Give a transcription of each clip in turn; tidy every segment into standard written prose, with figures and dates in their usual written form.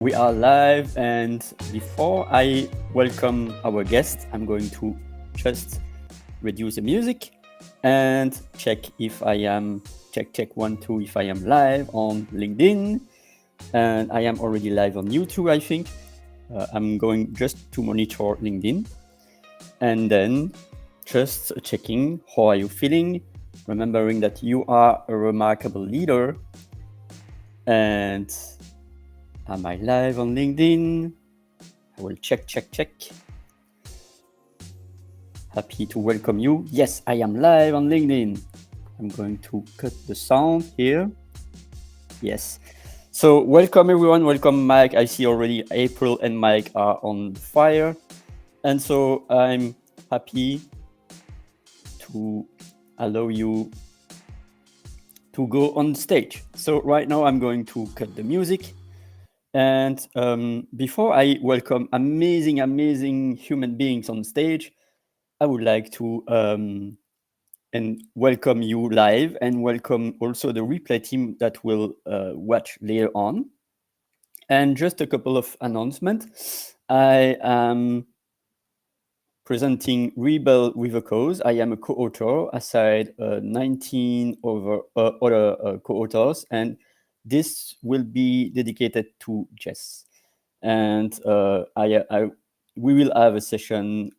We are live, and before I welcome our guest, I'm going to just reduce the music and check if I am check 1 2 if I am live on LinkedIn, and I am already live on YouTube. I think I'm going just to monitor LinkedIn, and then just checking how are you feeling, remembering that you are a remarkable leader. And am I live on LinkedIn? I will check. Happy to welcome you. Yes, I am live on LinkedIn. I'm going to cut the sound here. Yes. So welcome everyone. Welcome Mike. I see already April and Mike are on fire. And so I'm happy to allow you to go on stage. So right now I'm going to cut the music. And before I welcome amazing human beings on stage, I would like to and welcome you live and welcome also the replay team that will watch later on. And just a couple of announcements. I am presenting Rebel with a Cause. I am a co-author aside 19 other co-authors, and this will be dedicated to Jess. And we will have a session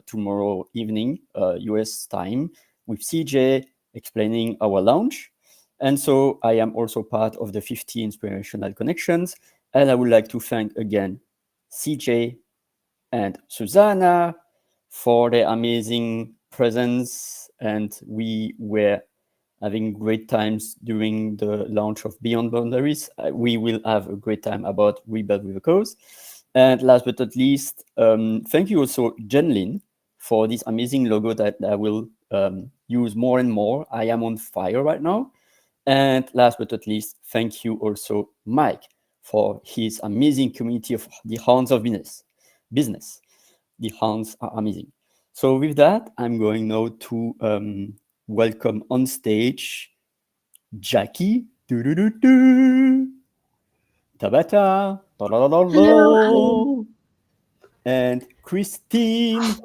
tomorrow evening, US time, with CJ explaining our launch. And so I am also part of the 50 Inspirational Connections. And I would like to thank again CJ and Susanna for their amazing presence. And we were having great times during the launch of Beyond Boundaries. We will have a great time about Rebuild with a Cause. And last but not least, thank you also, Jenlin, for this amazing logo that I will use more and more. I am on fire right now. And last but not least, thank you also, Mike, for his amazing community of the Hounds of Business. The Hounds are amazing. So with that, I'm going now to welcome on stage Jackie, Tabatha, Hello. and Kristin,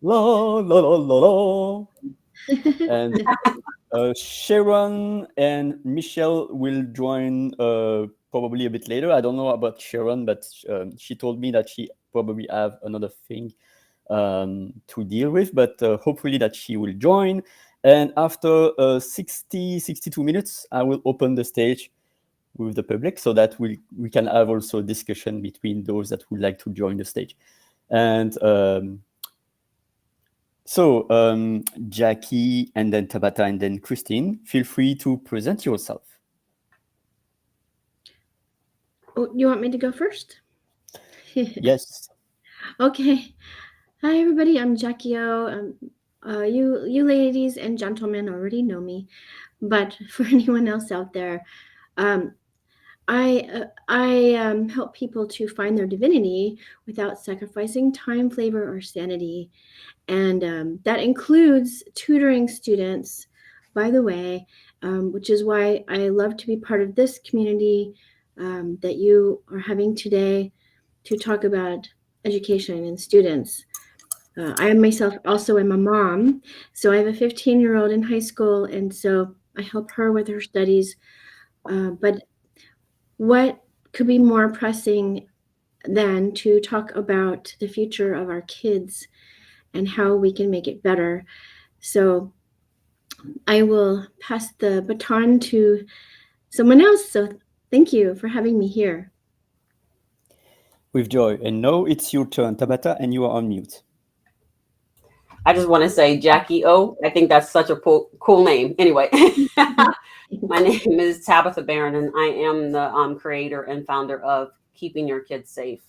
la la la la la, and Sharon and Michelle will join probably a bit later. I don't know about Sharon, but she told me that she probably have another thing to deal with, but hopefully that she will join. And after 62 minutes, I will open the stage with the public so that we can have also discussion between those that would like to join the stage. And Jackie and then Tabatha and then Kristin, feel free to present yourself. Oh, you want me to go first? Yes. Okay. Hi, everybody. I'm Jackie O. You ladies and gentlemen already know me, but for anyone else out there, um, I help people to find their divinity without sacrificing time, flavor, or sanity, and that includes tutoring students. By the way, which is why I love to be part of this community that you are having today to talk about education and students. I myself also am a mom, so I have a 15-year-old in high school, and so I help her with her studies. But what could be more pressing than to talk about the future of our kids and how we can make it better? So I will pass the baton to someone else. So thank you for having me here. With joy. And now it's your turn, Tabatha, and you are on mute. I just want to say Jackie O. I think that's such a cool name. Anyway, my name is Tabatha Barron, and I am the creator and founder of Keeping Your Kids Safe.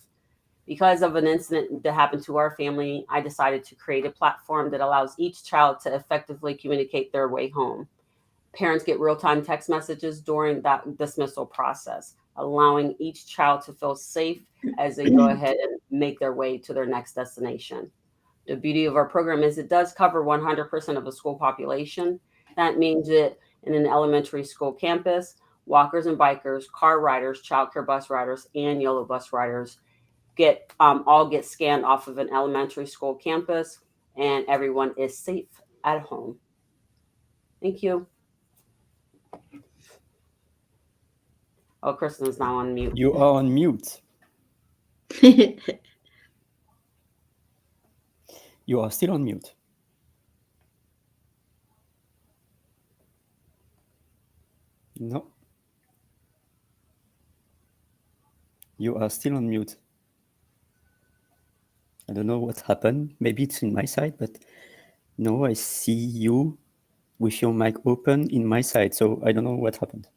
Because of an incident that happened to our family, I decided to create a platform that allows each child to effectively communicate their way home. Parents get real-time text messages during that dismissal process, allowing each child to feel safe as they go ahead and make their way to their next destination. The beauty of our program is it does cover 100% of the school population. That means that in an elementary school campus walkers and bikers, car riders, childcare bus riders, and yellow bus riders all get scanned off of an elementary school campus, and everyone is safe at home. Thank you. Oh, Kristen's now on mute. You are on mute. You are still on mute. No. You are still on mute. I don't know what happened. Maybe it's in my side, but no, I see you with your mic open in my side. So I don't know what happened.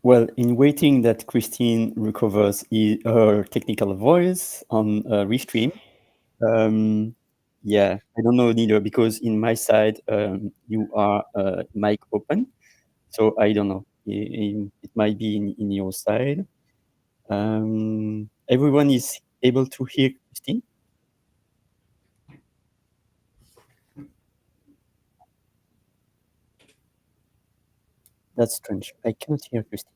Well, in waiting that Kristin recovers her technical voice on Restream, yeah, I don't know neither, because in my side, you are mic open. So I don't know. It might be in your side. Everyone is able to hear Kristin? That's strange. I cannot hear Kristin.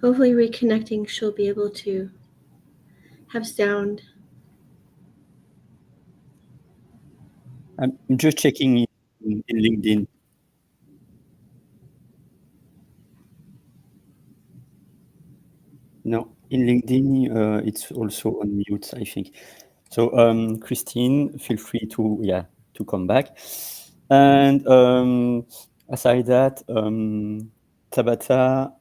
Hopefully reconnecting, she'll be able to have sound. I'm just checking in LinkedIn. No, in LinkedIn, it's also on mute, I think. So, Kristin, feel free to come back. And aside that, Tabatha,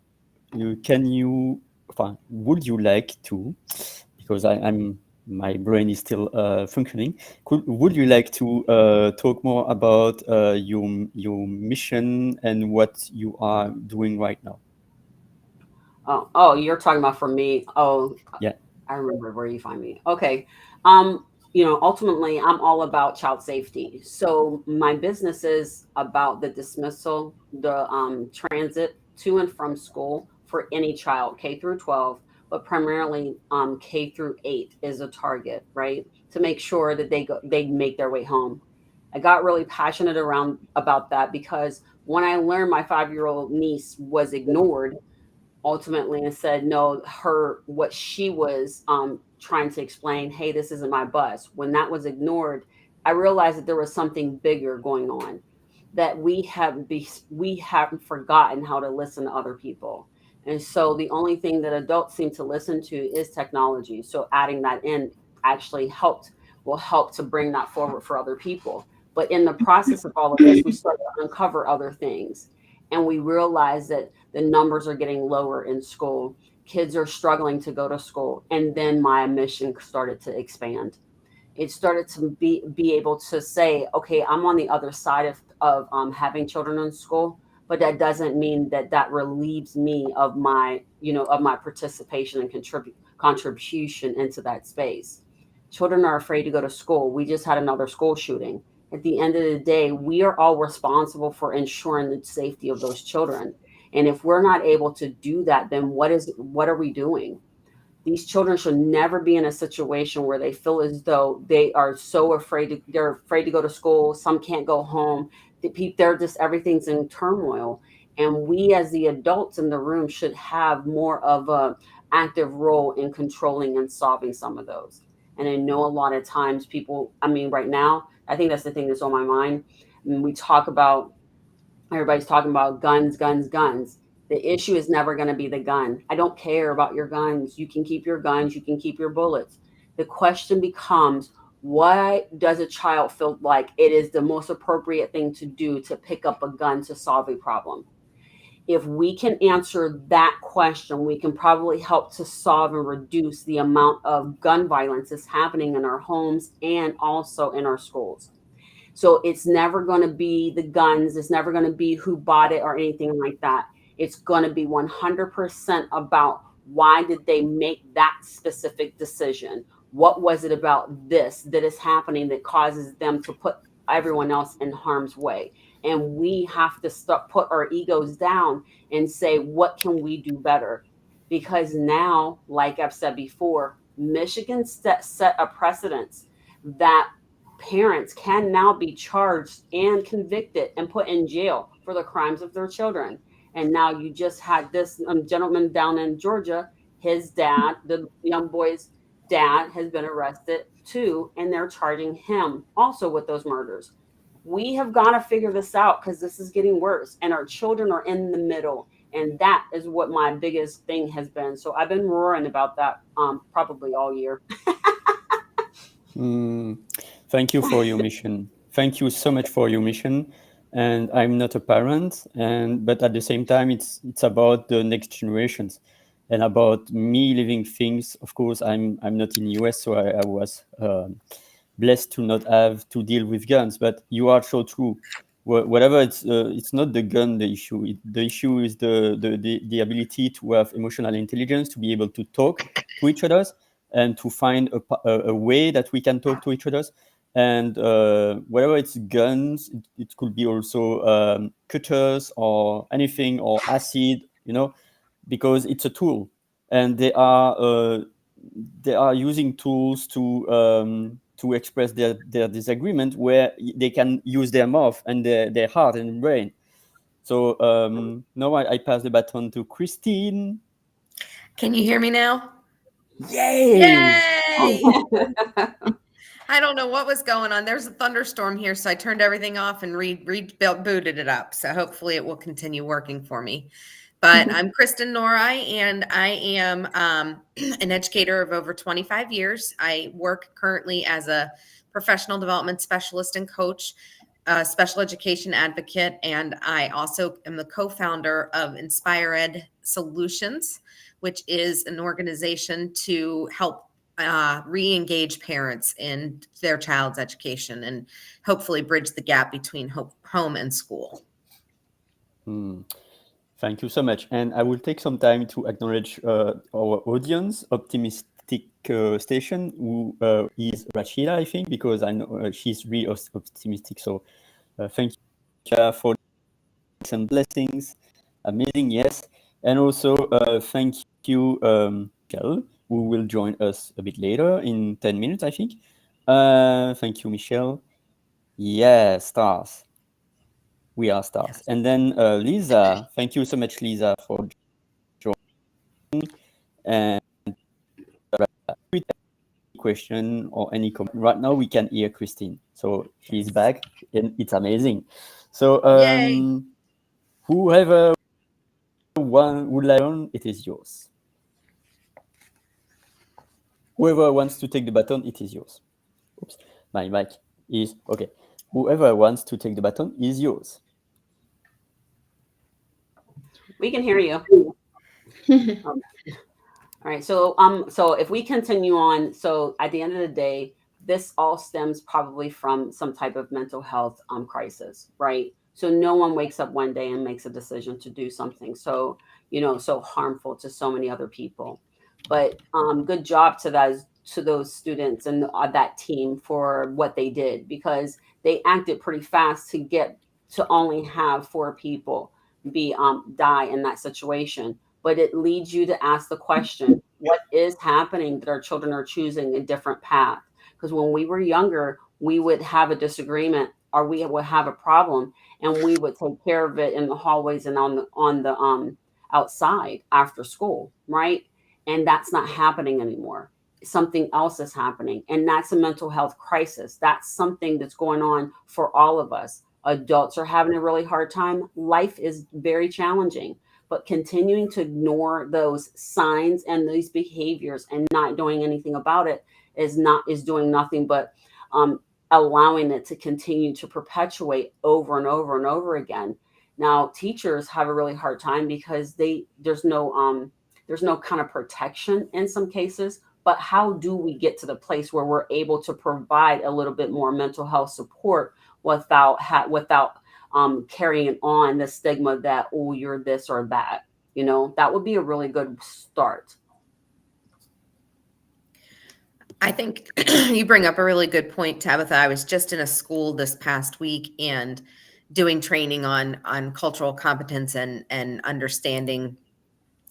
would you like to, because my brain is still functioning, would you like to talk more about your mission and what you are doing right now? Oh, you're talking about for me. Oh, Yeah. I remember where you find me. Okay. Ultimately, I'm all about child safety. So my business is about the dismissal, the transit to and from school for any child, K through 12, but primarily K through 8 is a target, right? To make sure that they make their way home. I got really passionate about that because when I learned my 5-year-old niece was ignored, ultimately, and said no, what she was trying to explain, hey, this isn't my bus, when that was ignored, I realized that there was something bigger going on, that we haven't forgotten how to listen to other people. And so the only thing that adults seem to listen to is technology. So adding that in actually will help to bring that forward for other people. But in the process of all of this, we started to uncover other things, and we realized that the numbers are getting lower in school. Kids are struggling to go to school. And then my mission started to expand. It started to be able to say, okay, I'm on the other side of having children in school, but that doesn't mean that relieves me of my, of my participation and contribution into that space. Children are afraid to go to school. We just had another school shooting. At the end of the day, we are all responsible for ensuring the safety of those children. And if we're not able to do that, then what are we doing? These children should never be in a situation where they feel as though they are so they're afraid to go to school. Some can't go home. They're just, everything's in turmoil. And we as the adults in the room should have more of a active role in controlling and solving some of those. And I know a lot of times right now, I think that's the thing that's on my mind. We talk about, everybody's talking about guns, guns, guns. The issue is never going to be the gun. I don't care about your guns. You can keep your guns. You can keep your bullets. The question becomes, why does a child feel like it is the most appropriate thing to do to pick up a gun to solve a problem? If we can answer that question, we can probably help to solve and reduce the amount of gun violence that's happening in our homes and also in our schools. So it's never going to be the guns. It's never going to be who bought it or anything like that. It's going to be 100% about why did they make that specific decision? What was it about this that is happening that causes them to put everyone else in harm's way? And we have to start put our egos down and say, what can we do better? Because now, like I've said before, Michigan set a precedence that parents can now be charged and convicted and put in jail for the crimes of their children. And now you just had this gentleman down in Georgia, his dad, the young boy's dad, has been arrested too, and they're charging him also with those murders. We have got to figure this out because this is getting worse, and our children are in the middle. And that is what my biggest thing has been. So I've been roaring about that probably all year. Thank you for your mission. Thank you so much for your mission. And I'm not a parent, but at the same time, it's about the next generations and about me living things. Of course, I'm not in the US, so I was blessed to not have to deal with guns. But you are so true. Whatever it's not the gun the issue. The issue is the ability to have emotional intelligence, to be able to talk to each other, and to find a way that we can talk to each other. And whether it's guns, it could be also cutters or anything, or acid, because it's a tool, and they are using tools to express their disagreement, where they can use their mouth and their heart and brain. So now I pass the baton to Kristin. Can you hear me now? Yay! Yay! I don't know what was going on. There's a thunderstorm here, so I turned everything off and booted it up. So hopefully it will continue working for me. But I'm Kristin Norai, and I am an educator of over 25 years. I work currently as a professional development specialist and coach, special education advocate, and I also am the co-founder of Inspire Ed Solutions, which is an organization to help re-engage parents in their child's education and hopefully bridge the gap between home and school. Thank you so much. And I will take some time to acknowledge our audience, Optimistic Station, who is Rashida, I think, because I know she's really optimistic. So thank you for some blessings. Amazing, yes. And also thank you, Michelle, who will join us a bit later in 10 minutes, I think. Thank you, Michelle. Yeah, stars. We are stars. Yes. And then Lisa, thank you so much, Lisa, for joining. And any question or any comment. Right now, we can hear Kristin. So she's back, and it's amazing. So whoever one would learn, it is yours. Whoever wants to take the baton, it is yours. Oops, my mic is okay. Whoever wants to take the baton is yours. We can hear you. All right. So if we continue on, so at the end of the day, this all stems probably from some type of mental health crisis, right? So no one wakes up one day and makes a decision to do something so harmful to so many other people. But good job to those students and that team for what they did, because they acted pretty fast to get to only have 4 people die in that situation. But it leads you to ask the question, what is happening that our children are choosing a different path? Because when we were younger, we would have a disagreement, or we would have a problem, and we would take care of it in the hallways and on the outside after school, right? And that's not happening anymore. Something else is happening, and that's a mental health crisis. That's something that's going on for all of us. Adults are having a really hard time. Life is very challenging, but continuing to ignore those signs and these behaviors and not doing anything about it is doing nothing but allowing it to continue to perpetuate over and over and over again. Now, teachers have a really hard time because there's no kind of protection in some cases. But how do we get to the place where we're able to provide a little bit more mental health support without carrying on the stigma that, oh, you're this or that? That would be a really good start. I think you bring up a really good point, Tabitha. I was just in a school this past week and doing training on cultural competence and understanding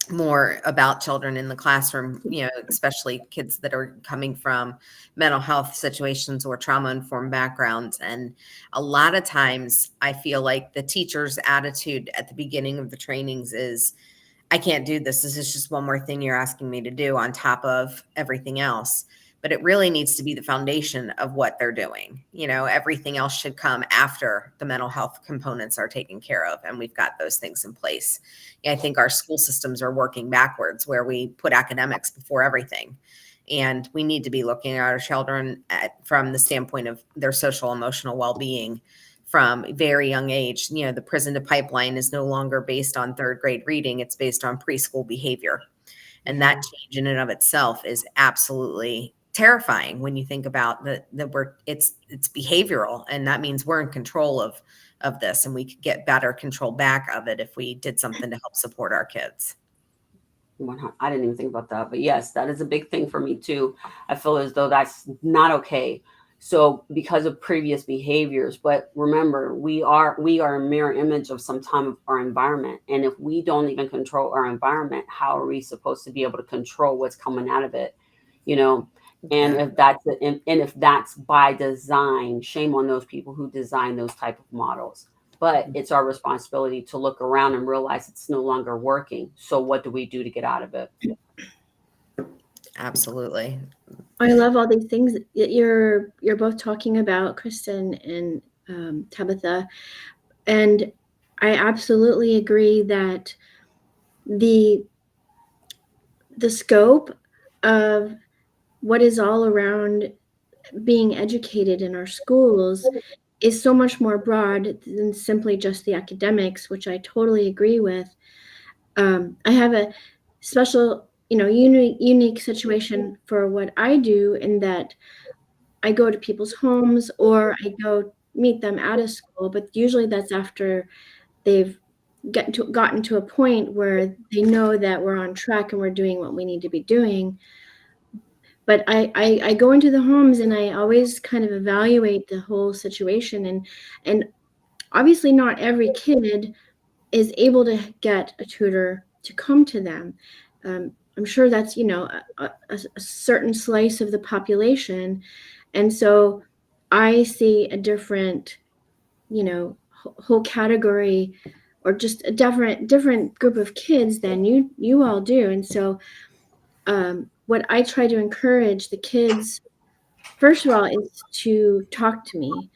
more about children in the classroom, especially kids that are coming from mental health situations or trauma-informed backgrounds. And a lot of times I feel like the teacher's attitude at the beginning of the trainings is, I can't do this. This is just one more thing you're asking me to do on top of everything else. But it really needs to be the foundation of what they're doing. Everything else should come after the mental health components are taken care of, and we've got those things in place. I think our school systems are working backwards, where we put academics before everything. And we need to be looking at our children from the standpoint of their social emotional well-being from a very young age. The prison to pipeline is no longer based on third grade reading. It's based on preschool behavior. And that change in and of itself is absolutely terrifying when you think about that it's behavioral, and that means we're in control of this, and we could get better control back of it if we did something to help support our kids. I didn't even think about that, but yes, that is a big thing for me too. I feel as though that's not okay. So because of previous behaviors, but remember, we are a mirror image of some of our environment. And if we don't even control our environment, how are we supposed to be able to control what's coming out of it? And if that's by design, shame on those people who design those type of models. But it's our responsibility to look around and realize it's no longer working. So what do we do to get out of it? Absolutely. I love all these things that you're both talking about, Kristin and Tabatha. And I absolutely agree that the scope of what is all around being educated in our schools is so much more broad than simply just the academics, which I totally agree with. I have a special, unique situation for what I do, in that I go to people's homes or I go meet them at a school, but usually that's after they've gotten to a point where they know that we're on track and we're doing what we need to be doing. But I go into the homes and I always kind of evaluate the whole situation, and obviously not every kid is able to get a tutor to come to them. I'm sure that's a certain slice of the population, and so I see a different whole category, or just a different group of kids than you all do. And so what I try to encourage the kids, first of all, is to talk to me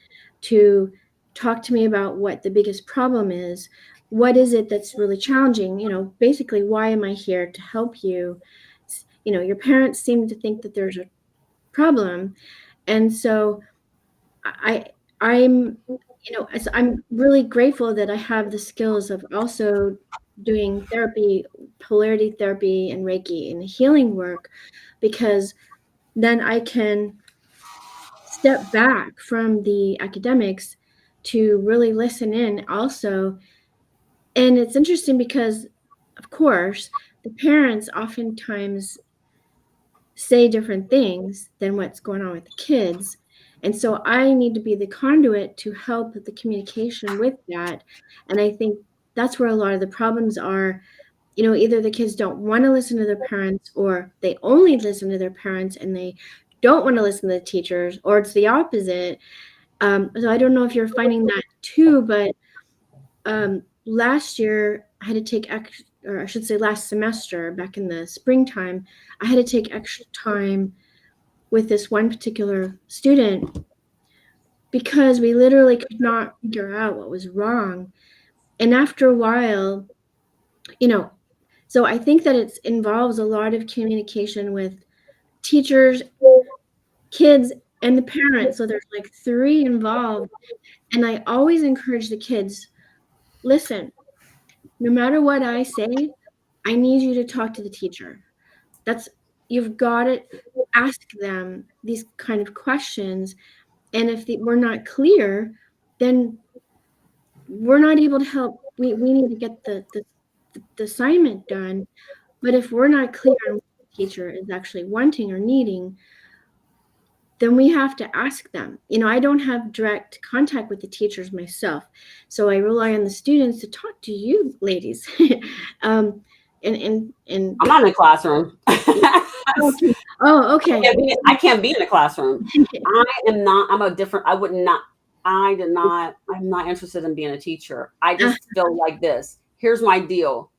about what the biggest problem is. What is it that's really challenging? Basically, why am I here to help you? Your parents seem to think that there's a problem. And so I'm really grateful that I have the skills of also doing therapy, polarity therapy, and Reiki and healing work, because then I can step back from the academics to really listen in also. And it's interesting because, of course, the parents oftentimes say different things than what's going on with the kids. And so I need to be the conduit to help with the communication with that. And I think that's where a lot of the problems are. Either the kids don't want to listen to their parents, or they only listen to their parents and they don't want to listen to the teachers, or it's the opposite. So I don't know if you're finding that too, but last year I had to take or I should say last semester, back in the springtime, I had to take extra time with this one particular student because we literally could not figure out what was wrong. And after a while, so I think that it involves a lot of communication with teachers, kids, and the parents. So there's like three involved. And I always encourage the kids, listen, no matter what I say, I need you to talk to the teacher. You've got to ask them these kind of questions. And if we're not clear, then we're not able to help. We need to get the assignment done. But if we're not clear on what the teacher is actually wanting or needing, then we have to ask them. I don't have direct contact with the teachers myself, so I rely on the students to talk to you ladies. And I'm not in the classroom. Oh, okay. I can't be in the classroom. I'm not interested in being a teacher. I just feel like this. Here's my deal.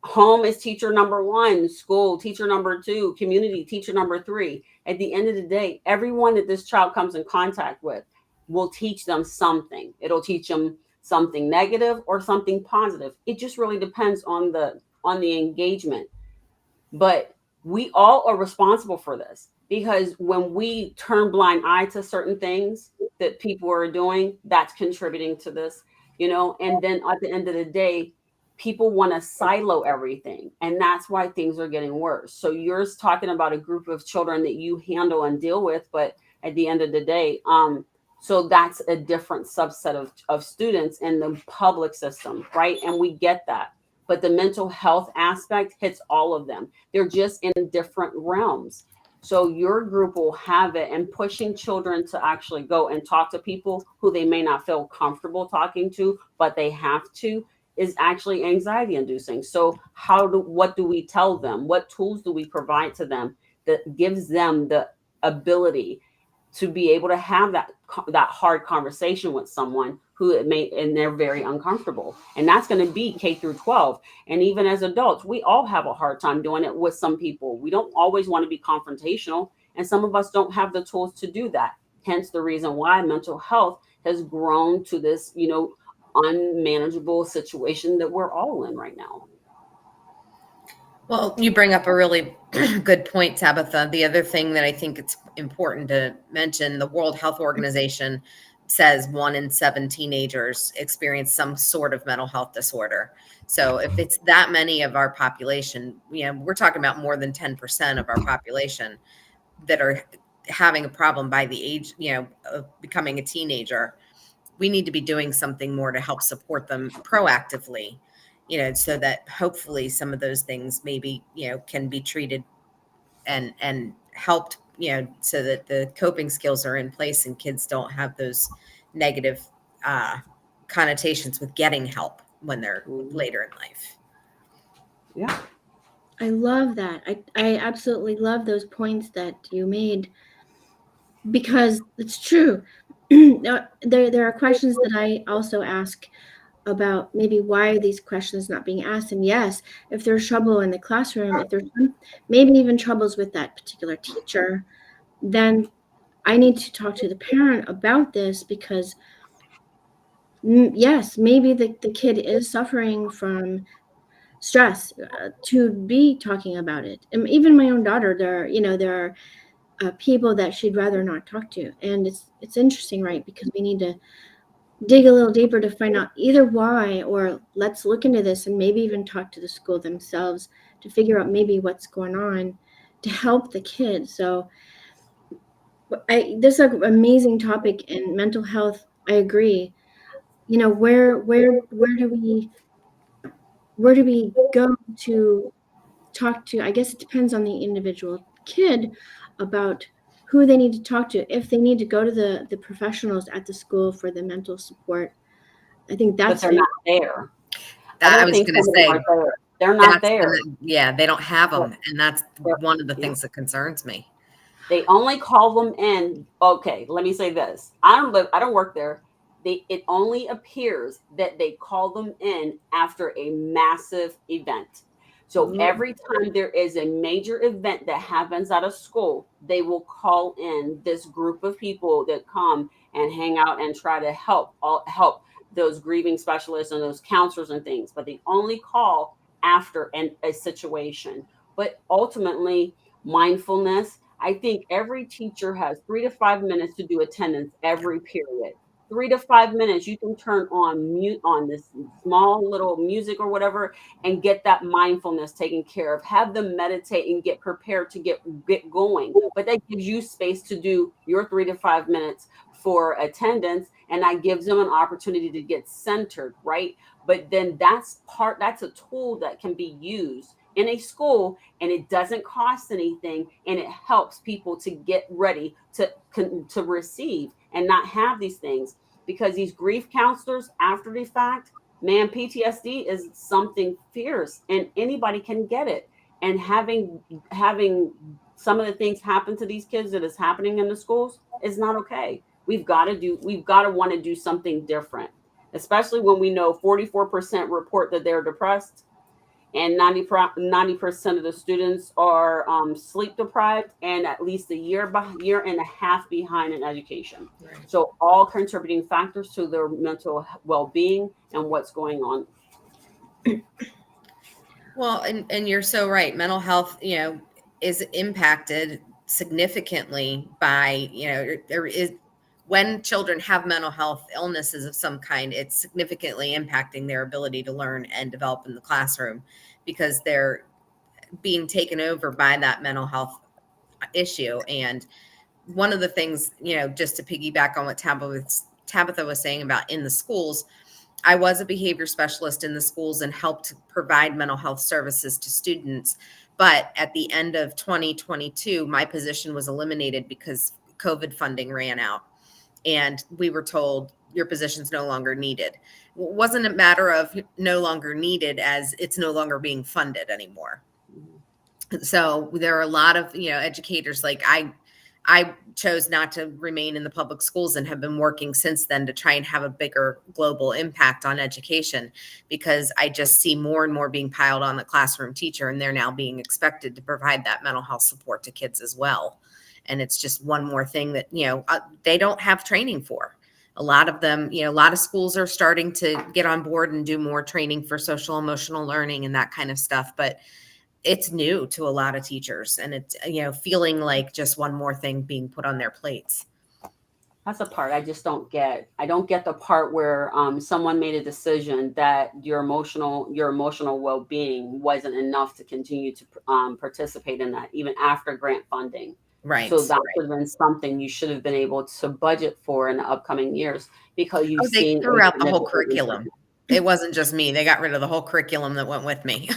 Home is teacher number 1, school teacher number 2, community teacher number 3. At the end of the day, everyone that this child comes in contact with will teach them something. It'll teach them something negative or something positive. It just really depends on the engagement. But we all are responsible for this, because when we turn blind eye to certain things that people are doing, that's contributing to this, and then at the end of the day, people want to silo everything, and that's why things are getting worse. So you're talking about a group of children that you handle and deal with, but at the end of the day, so that's a different subset of students in the public system, right? And we get that. But the mental health aspect hits all of them. They're just in different realms. So your group will have it, and pushing children to actually go and talk to people who they may not feel comfortable talking to, but they have to, is actually anxiety inducing. So what do we tell them? What tools do we provide to them that gives them the ability to be able to have that hard conversation with someone who and they're very uncomfortable? And that's going to be K through 12. And even as adults, we all have a hard time doing it with some people. We don't always want to be confrontational, and some of us don't have the tools to do that. Hence the reason why mental health has grown to this, unmanageable situation that we're all in right now. Well, you bring up a really good point, Tabatha. The other thing that I think it's important to mention, the World Health Organization says 1 in 7 teenagers experience some sort of mental health disorder. So if it's that many of our population, we're talking about more than 10% of our population that are having a problem by the age, of becoming a teenager. We need to be doing something more to help support them proactively, so that hopefully some of those things maybe, can be treated and helped, so that the coping skills are in place and kids don't have those negative connotations with getting help when they're later in life. Yeah. I love that. I absolutely love those points that you made, because it's true. There are questions that I also ask about maybe why are these questions not being asked. And yes, if there's trouble in the classroom, if there's maybe even troubles with that particular teacher, then I need to talk to the parent about this, because yes, maybe the kid is suffering from stress to be talking about it. And even my own daughter, there are people that she'd rather not talk to. And it's interesting, right? Because we need to dig a little deeper to find out either why, or let's look into this and maybe even talk to the school themselves to figure out maybe what's going on to help the kids. So this is an amazing topic in mental health. I agree. Where do we go to talk to? I guess it depends on the individual kid about who they need to talk to. If they need to go to the professionals at the school for the mental support, I think that's. But they're not there. I was going to say they're not there. Yeah, they don't have them, and that's one of the things that concerns me. They only call them in. Okay, let me say this. I don't work there. It only appears that they call them in after a massive event. So every time there is a major event that happens at a school, they will call in this group of people that come and hang out and try to help those grieving specialists and those counselors and things. But they only call after a situation. But ultimately, mindfulness, I think every teacher has 3 to 5 minutes to do attendance every period. 3 to 5 minutes, you can turn on mute on this small little music or whatever and get that mindfulness taken care of. Have them meditate and get prepared to get going. But that gives you space to do your 3 to 5 minutes for attendance, and that gives them an opportunity to get centered, right? But then that's a tool that can be used in a school, and it doesn't cost anything, and it helps people to get ready to receive and not have these things. Because these grief counselors, after the fact, man, PTSD is something fierce, and anybody can get it. And having some of the things happen to these kids that is happening in the schools is not okay. We've got to want to do something different, especially when we know 44% report that they're depressed, and 90% of the students are sleep deprived, and at least a year and a half behind in education. Right. So all contributing factors to their mental well-being and what's going on. Well, and you're so right. Mental health, is impacted significantly by, there is, when children have mental health illnesses of some kind, it's significantly impacting their ability to learn and develop in the classroom, because they're being taken over by that mental health issue. And one of the things, just to piggyback on what Tabatha was saying about in the schools, I was a behavior specialist in the schools and helped provide mental health services to students. But at the end of 2022, my position was eliminated because COVID funding ran out. And we were told your position's no longer needed. It wasn't a matter of no longer needed as it's no longer being funded anymore. So there are a lot of, educators, like I chose not to remain in the public schools and have been working since then to try and have a bigger global impact on education, because I just see more and more being piled on the classroom teacher, and they're now being expected to provide that mental health support to kids as well. And it's just one more thing that, they don't have training for. A lot of them, a lot of schools are starting to get on board and do more training for social emotional learning and that kind of stuff. But it's new to a lot of teachers, and it's, feeling like just one more thing being put on their plates. That's the part I just don't get. I don't get the part where someone made a decision that your emotional well-being wasn't enough to continue to participate in that, even after grant funding. Right. So that would have been something you should have been able to budget for in the upcoming years, because you've they seen threw out the whole curriculum. It wasn't just me. They got rid of the whole curriculum that went with me.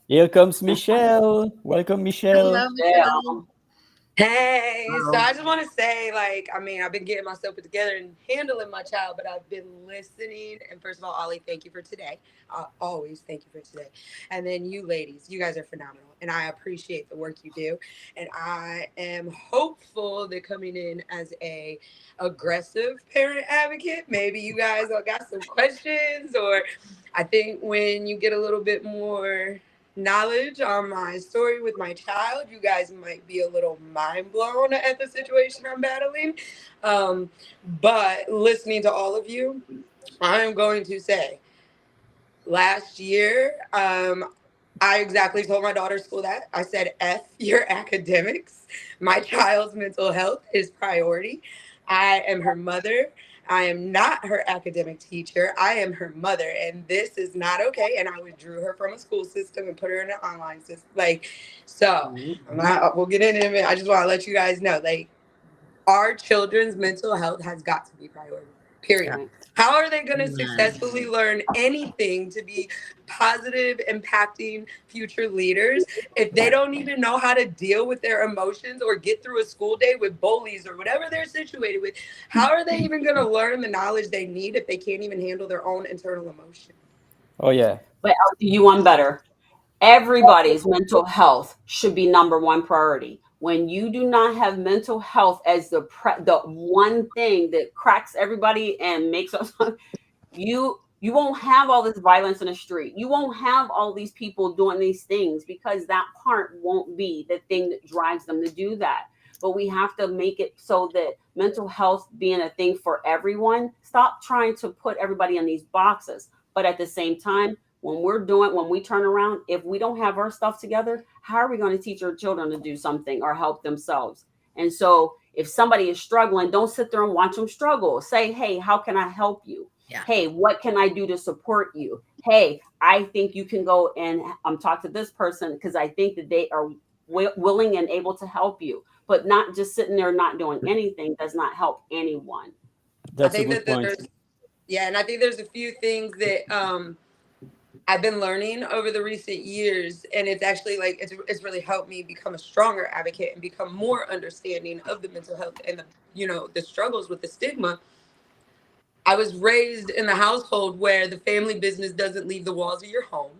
Here comes Michelle. Welcome, Michelle. Hello, Michelle. Hey, so I just want to say, I've been getting myself put together and handling my child, but I've been listening. And first of all, Ollie, thank you for today. I always thank you for today. And then you ladies, you guys are phenomenal. And I appreciate the work you do. And I am hopeful that coming in as a aggressive parent advocate, maybe you guys all got some questions, or I think when you get a little bit more knowledge on my story with my child, you guys might be a little mind blown at the situation I'm battling. But listening to all of you, I'm going to say last year, I exactly told my daughter's school that. I said, F your academics. My child's mental health is priority. I am her mother. I am not her academic teacher. I am her mother, and this is not okay. And I withdrew her from a school system and put her in an online system. We'll get into it. I just want to let you guys know, our children's mental health has got to be priority, period. Yeah. How are they going to successfully learn anything to be positive, impacting future leaders if they don't even know how to deal with their emotions or get through a school day with bullies or whatever they're situated with? How are they even going to learn the knowledge they need if they can't even handle their own internal emotion? Oh, yeah. But I'll do you one better. Everybody's mental health should be number one priority. When you do not have mental health as the one thing that cracks everybody and makes us, you won't have all this violence in the street. You won't have all these people doing these things, because that part won't be the thing that drives them to do that. But we have to make it so that mental health being a thing for everyone, stop trying to put everybody in these boxes. But at the same time, when we turn around, if we don't have our stuff together, how are we going to teach our children to do something or help themselves? And so if somebody is struggling, don't sit there and watch them struggle. Say, hey, how can I help you? Yeah. Hey, what can I do to support you? Hey, I think you can go and talk to this person because I think that they are willing and able to help you. But not just sitting there not doing anything does not help anyone. That's a good point. And I think there's a few things that I've been learning over the recent years, and it's actually like it's really helped me become a stronger advocate and become more understanding of the mental health and the struggles with the stigma. I was raised in the household where the family business doesn't leave the walls of your home.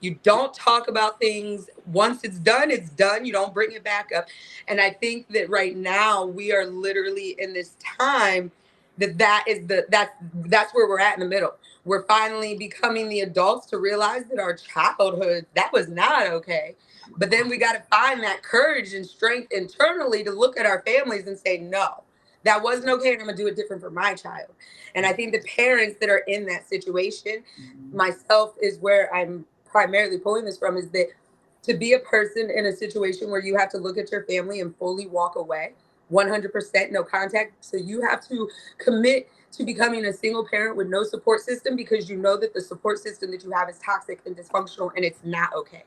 You don't talk about things. Once it's done, it's done. You don't bring it back up. And I think that right now we are literally in this time that's where we're at in the middle. We're finally becoming the adults to realize that our childhood, that was not okay. But then we got to find that courage and strength internally to look at our families and say, no, that wasn't okay. And I'm going to do it different for my child. And I think the parents that are in that situation, myself is where I'm primarily pulling this from, is that to be a person in a situation where you have to look at your family and fully walk away, 100% no contact. So you have to commit to becoming a single parent with no support system because you know that the support system that you have is toxic and dysfunctional and it's not okay.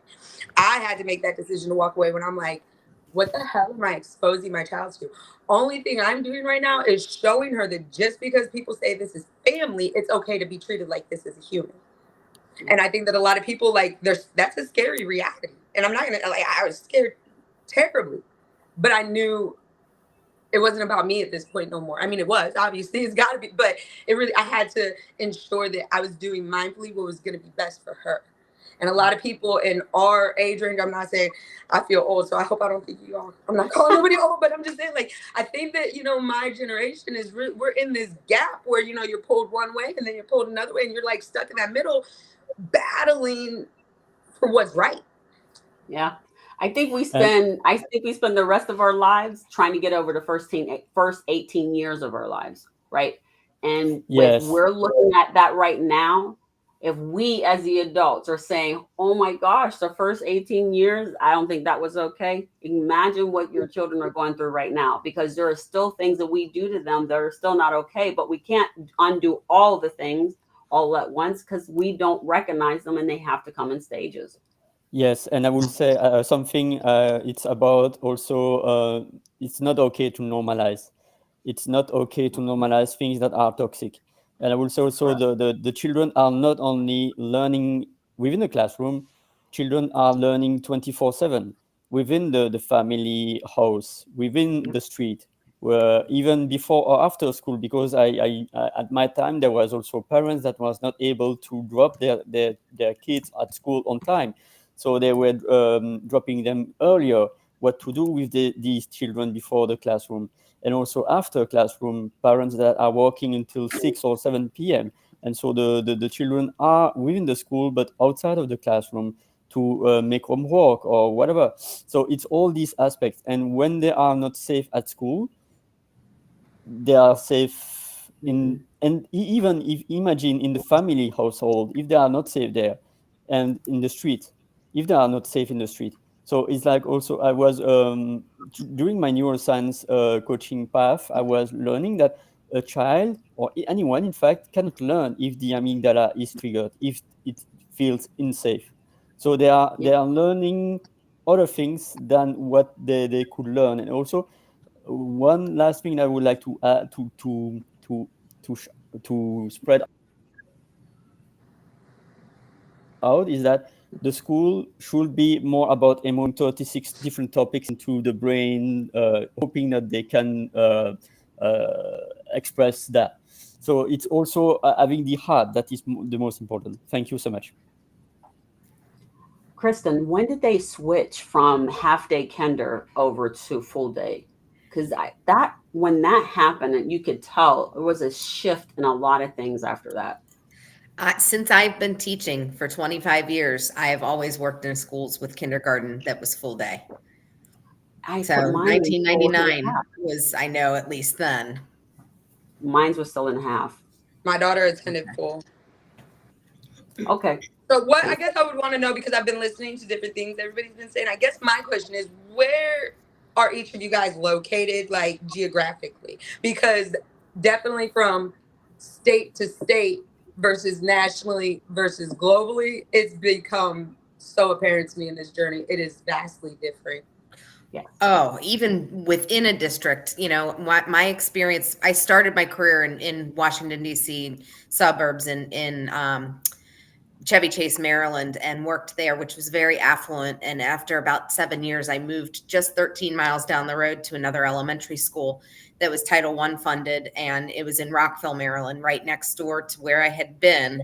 I had to make that decision to walk away when I'm like, what the hell am I exposing my child to? Only thing I'm doing right now is showing her that just because people say this is family, it's okay to be treated like this as a human. And I think that a lot of people that's a scary reality. And I'm not gonna I was scared terribly, but I knew it wasn't about me at this point no more. I mean, it was, obviously it's gotta be, but I had to ensure that I was doing mindfully what was gonna be best for her. And a lot of people in our age range, I'm not saying I feel old, so I hope I don't think you all, I'm not calling nobody old, but I'm just saying, I think that, my generation we're in this gap where, you're pulled one way and then you're pulled another way and you're stuck in that middle battling for what's right. Yeah. I think we spend the rest of our lives trying to get over the first 18 years of our lives, right? And Yes. if we're looking at that right now, if we as the adults are saying, oh my gosh, the first 18 years, I don't think that was okay. Imagine what your children are going through right now, because there are still things that we do to them that are still not okay, but we can't undo all the things all at once because we don't recognize them and they have to come in stages. Yes, and I will say something. It's about also. It's not okay to normalize. It's not okay to normalize things that are toxic. And I will say also the children are not only learning within the classroom. Children are learning 24/7 within the family house, within the street, where even before or after school. Because I at my time there was also parents that was not able to drop their kids at school on time. So they were dropping them earlier. What to do with these children before the classroom, and also after classroom, parents that are working until 6 or 7 p.m. And so the children are within the school, but outside of the classroom to make homework or whatever. So it's all these aspects. And when they are not safe at school, they are safe in, and even if imagine in the family household, if they are not safe there, and in the street, if they are not safe in the street. So it's like also I was during my neuroscience coaching path, I was learning that a child or anyone in fact cannot learn if the amygdala is triggered, if it feels unsafe. So they are learning other things than what they could learn. And also one last thing I would like to add to spread out is that the school should be more about emoting 36 different topics into the brain, hoping that they can express that. So it's also having the heart that is the most important. Thank you so much. Kristin, when did they switch from half-day kinder over to full day? Because when that happened, and you could tell there was a shift in a lot of things after that. Since I've been teaching for 25 years, I have always worked in schools with kindergarten that was full day. So 1999 was, I know, at least then. Mine was still in half. My daughter attended full. Okay. So what I guess I would want to know, because I've been listening to different things everybody's been saying, I guess my question is, where are each of you guys located, geographically? Because definitely from state to state versus nationally versus globally, it's become so apparent to me in this journey. It is vastly different. Yeah. Oh, even within a district, my experience, I started my career in Washington, D.C. suburbs and in Chevy Chase, Maryland, and worked there, which was very affluent. And after about 7 years, I moved just 13 miles down the road to another elementary school that was Title I funded. And it was in Rockville, Maryland, right next door to where I had been.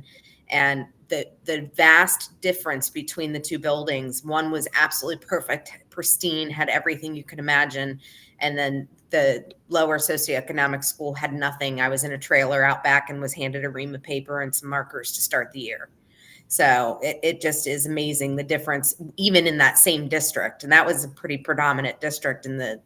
And the vast difference between the two buildings, one was absolutely perfect, pristine, had everything you could imagine. And then the lower socioeconomic school had nothing. I was in a trailer out back and was handed a ream of paper and some markers to start the year. So it just is amazing, the difference, even in that same district. And that was a pretty predominant district in the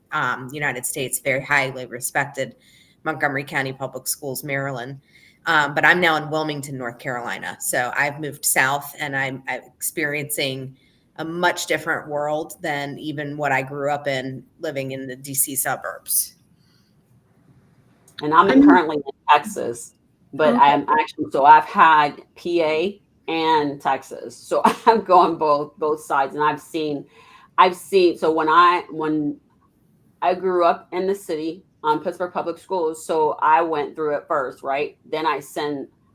United States, very highly respected, Montgomery County Public Schools, Maryland. But I'm now in Wilmington, North Carolina. So I've moved south, and I'm experiencing a much different world than even what I grew up in, living in the DC suburbs. And I'm currently in Texas, but I'm actually, so I've had PA and Texas. So I'm going both sides. And I've seen, so when I grew up in the city, Pittsburgh Public Schools, so I went through it first, right? Then I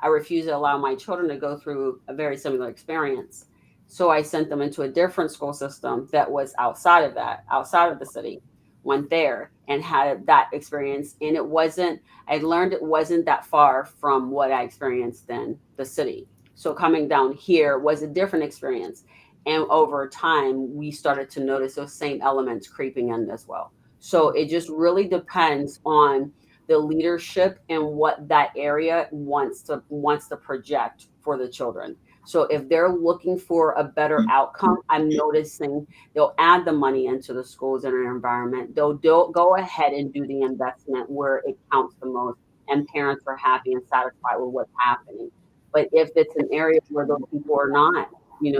refused to allow my children to go through a very similar experience. So I sent them into a different school system that was outside of the city, went there and had that experience. And I learned it wasn't that far from what I experienced in the city. So coming down here was a different experience. And over time, we started to notice those same elements creeping in as well. So it just really depends on the leadership and what that area wants to project for the children. So if they're looking for a better outcome, I'm noticing they'll add the money into the schools and their environment. They'll go ahead and do the investment where it counts the most, and parents are happy and satisfied with what's happening. But if it's an area where those people are not,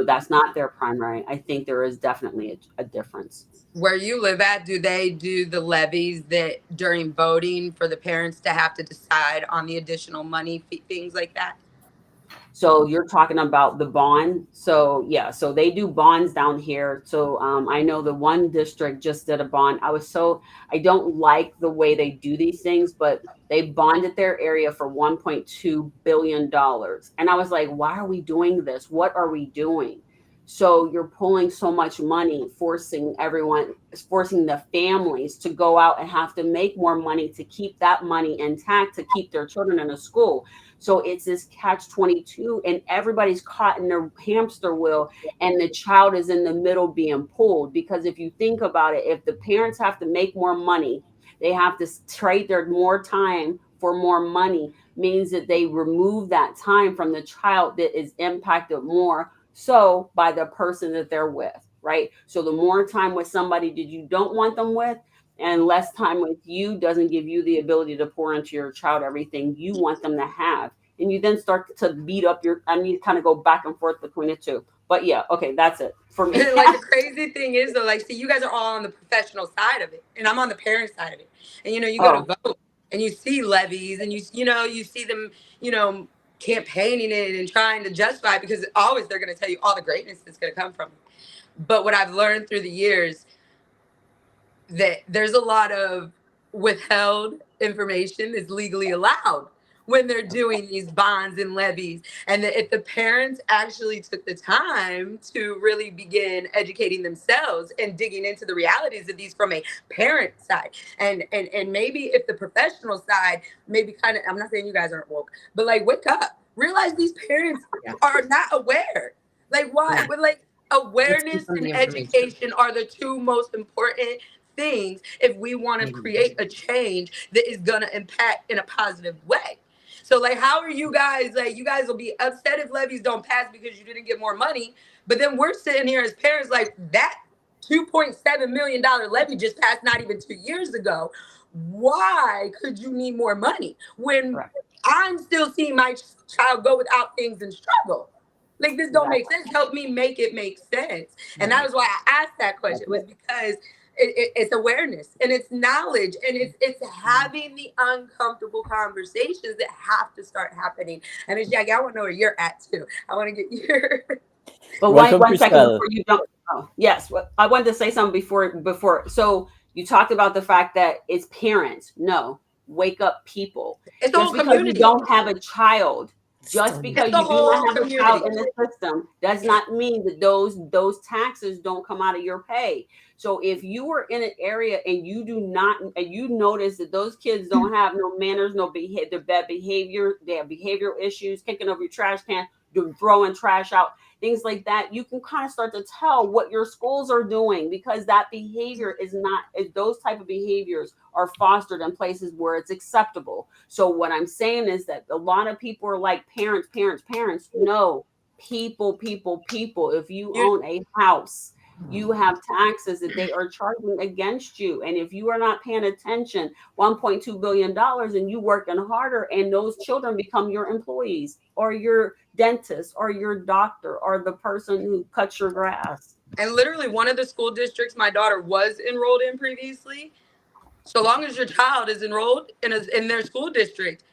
that's not their primary, I think there is definitely a difference. Where you live at, do they do the levies that during voting for the parents to have to decide on the additional money, things like that? So you're talking about the bond. So yeah, so they do bonds down here. So I know the one district just did a bond. I don't like the way they do these things, but they bonded their area for $1.2 billion. And I was like, why are we doing this? What are we doing? So you're pulling so much money, forcing the families to go out and have to make more money to keep that money intact, to keep their children in a school. So it's this catch-22, and everybody's caught in their hamster wheel, and the child is in the middle being pulled. Because if you think about it, if the parents have to make more money, they have to trade their more time for more money, means that they remove that time from the child that is impacted more so by the person that they're with, right? So the more time with somebody that you don't want them with, and less time with you doesn't give you the ability to pour into your child everything you want them to have. And you then start to beat up you kind of go back and forth between the two. But yeah, okay, that's it for me. Like the crazy thing is though, like, see, you guys are all on the professional side of it, and I'm on the parent side of it. And you go to vote, and you see levies, and you see them, campaigning it and trying to justify it, because always they're going to tell you all the greatness that's going to come from it. But what I've learned through the years, that there's a lot of withheld information that's legally allowed when they're doing these bonds and levies. And that if the parents actually took the time to really begin educating themselves and digging into the realities of these from a parent side, and maybe if the professional side, maybe kind of, I'm not saying you guys aren't woke, but like, wake up, realize these parents are not aware. Like, why? But like, awareness and education are the two most important things if we want to create a change that is going to impact in a positive way. So like, how are you guys, like, you guys will be upset if levies don't pass because you didn't get more money, but then we're sitting here as parents like, that $2.7 million levy just passed not even 2 years ago. Why could you need more money when I'm still seeing my child go without things and struggle? Like, this don't make sense. Help me make it make sense. And that was why I asked that question, was because it's awareness and it's knowledge, and it's having the uncomfortable conversations that have to start happening. And it's Jackie, I want to know where you're at too. I want to get your. But one second before you jump. Oh, yes, I wanted to say something before. So you talked about the fact that it's parents. No, wake up, people. It's the whole community. You don't have a child Just because It's the you do not whole have a child community. in the system does not mean that those taxes don't come out of your pay. So if you are in an area and you do not, and you notice that those kids don't have no manners, no behavior, bad behavior, they have behavioral issues, kicking over your trash can, throwing trash out, things like that, you can kind of start to tell what your schools are doing, because that behavior is not, those type of behaviors are fostered in places where it's acceptable. So what I'm saying is that a lot of people are like, parents. No, people. If you own a house, you have taxes that they are charging against you. And if you are not paying attention, $1.2 billion, and you working harder, and those children become your employees, or your dentist, or your doctor, or the person who cuts your grass. And literally one of the school districts my daughter was enrolled in previously, so long as your child is enrolled in their school district,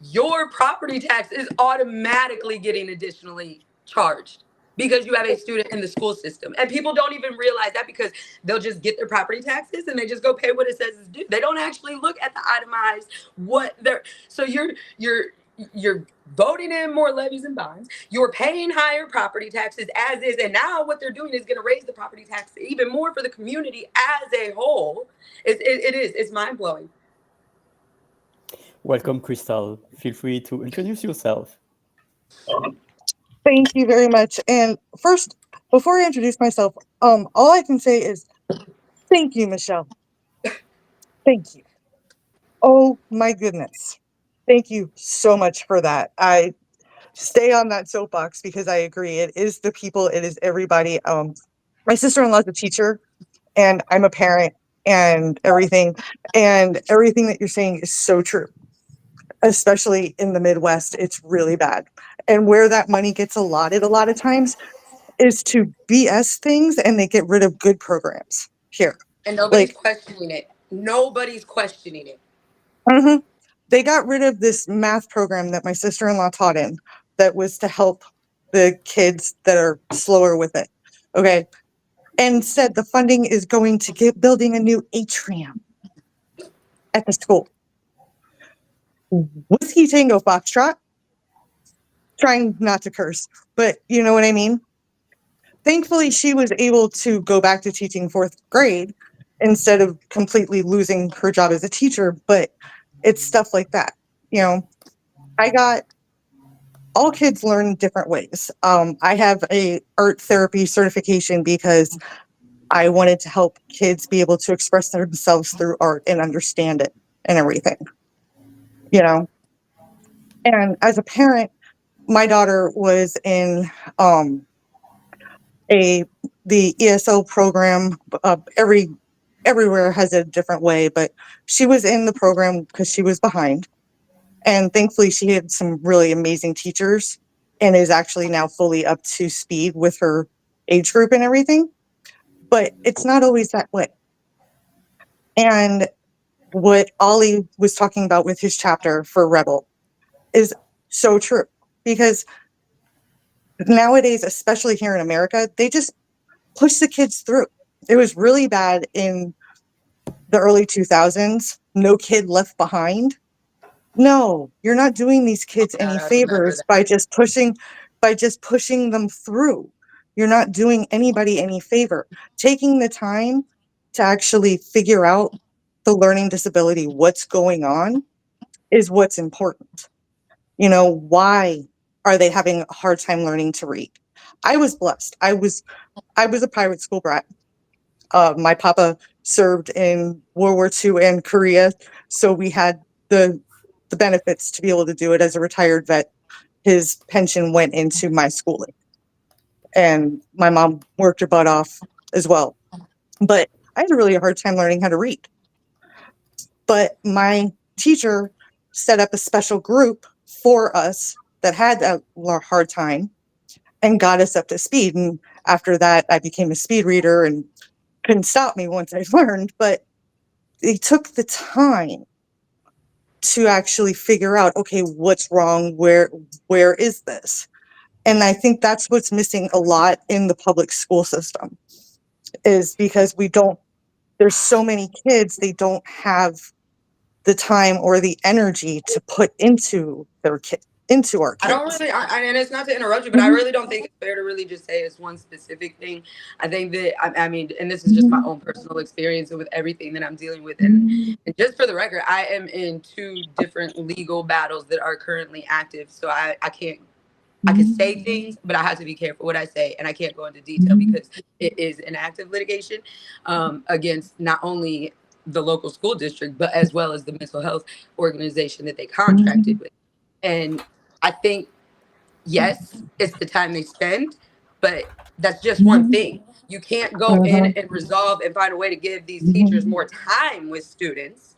your property tax is automatically getting additionally charged because you have a student in the school system. And people don't even realize that, because they'll just get their property taxes and they just go pay what it says is due. They don't actually look at the itemized what they're, so you're voting in more levies and bonds, you're paying higher property taxes as is, and now what they're doing is going to raise the property tax even more for the community as a whole. It's mind-blowing. Welcome, Crystal. Feel free to introduce yourself. Thank you very much. And first, before I introduce myself, all I can say is thank you, Michelle. Thank you. Oh my goodness. Thank you so much for that. I stay on that soapbox because I agree. It is the people, it is everybody. My sister-in-law is a teacher and I'm a parent and everything that you're saying is so true. Especially in the Midwest, it's really bad. And where that money gets allotted a lot of times is to BS things, and they get rid of good programs here. And nobody's questioning it. Nobody's questioning it. Mm-hmm. They got rid of this math program that my sister-in-law taught in that was to help the kids that are slower with it. Okay. And said the funding is going to get building a new atrium at the school. Whiskey Tango Foxtrot. Trying not to curse, but you know what I mean? Thankfully, she was able to go back to teaching 4th grade instead of completely losing her job as a teacher. But it's stuff like that. You know, all kids learn different ways. I have a art therapy certification because I wanted to help kids be able to express themselves through art and understand it and everything, you know? And as a parent, my daughter was in the ESL program. Everywhere has a different way, but she was in the program because she was behind. And thankfully she had some really amazing teachers and is actually now fully up to speed with her age group and everything. But it's not always that way. And what Ollie was talking about with his chapter for Rebel is so true, because nowadays, especially here in America, they just push the kids through. It was really bad in the early 2000s. No kid left behind. No, you're not doing these kids any favors by just pushing them through. You're not doing anybody any favor. Taking the time to actually figure out the learning disability, what's going on, is what's important. You know, why are they having a hard time learning to read? I was blessed. I was a private school brat. My papa served in World War II and Korea, so we had the benefits to be able to do it. As a retired vet, his pension went into my schooling, and my mom worked her butt off as well. But I had a really hard time learning how to read. But my teacher set up a special group for us that had a hard time and got us up to speed. And after that, I became a speed reader and couldn't stop me once I learned. But they took the time to actually figure out, okay, what's wrong? Where is this? And I think that's what's missing a lot in the public school system, is because there's so many kids, they don't have the time or the energy to put into into our I kids. don't really, and it's not to interrupt you, but I really don't think it's fair to really just say it's one specific thing. I think that, I mean, and this is just my own personal experience with everything that I'm dealing with. And just for the record, I am in 2 different legal battles that are currently active. So I can't, I can say things, but I have to be careful what I say. And I can't go into detail because it is an active litigation against not only the local school district, but as well as the mental health organization that they contracted with. And I think, yes, it's the time they spend, but that's just one thing. You can't go in and resolve and find a way to give these teachers more time with students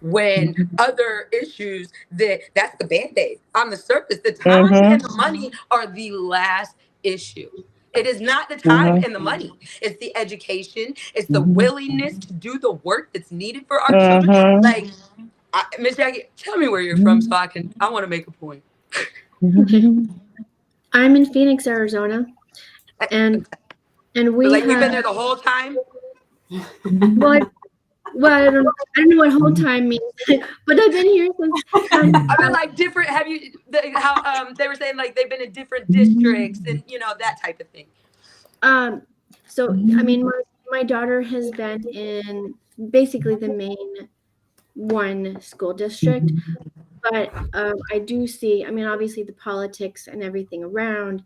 when other issues, that's the Band-Aid on the surface. The time and the money are the last issue. It is not the time and the money. It's the education. It's the willingness to do the work that's needed for our children. Like, Miss Jackie, tell me where you're from so I want to make a point. I'm in Phoenix, Arizona, and we Like, you've been have, there the whole time? well, I don't know what whole time means, but I've been here since. I mean, like, different. Have you? How they were saying, like, they've been in different districts and that type of thing. So I mean, my daughter has been in basically the main one school district, but I do see. I mean, obviously the politics and everything around.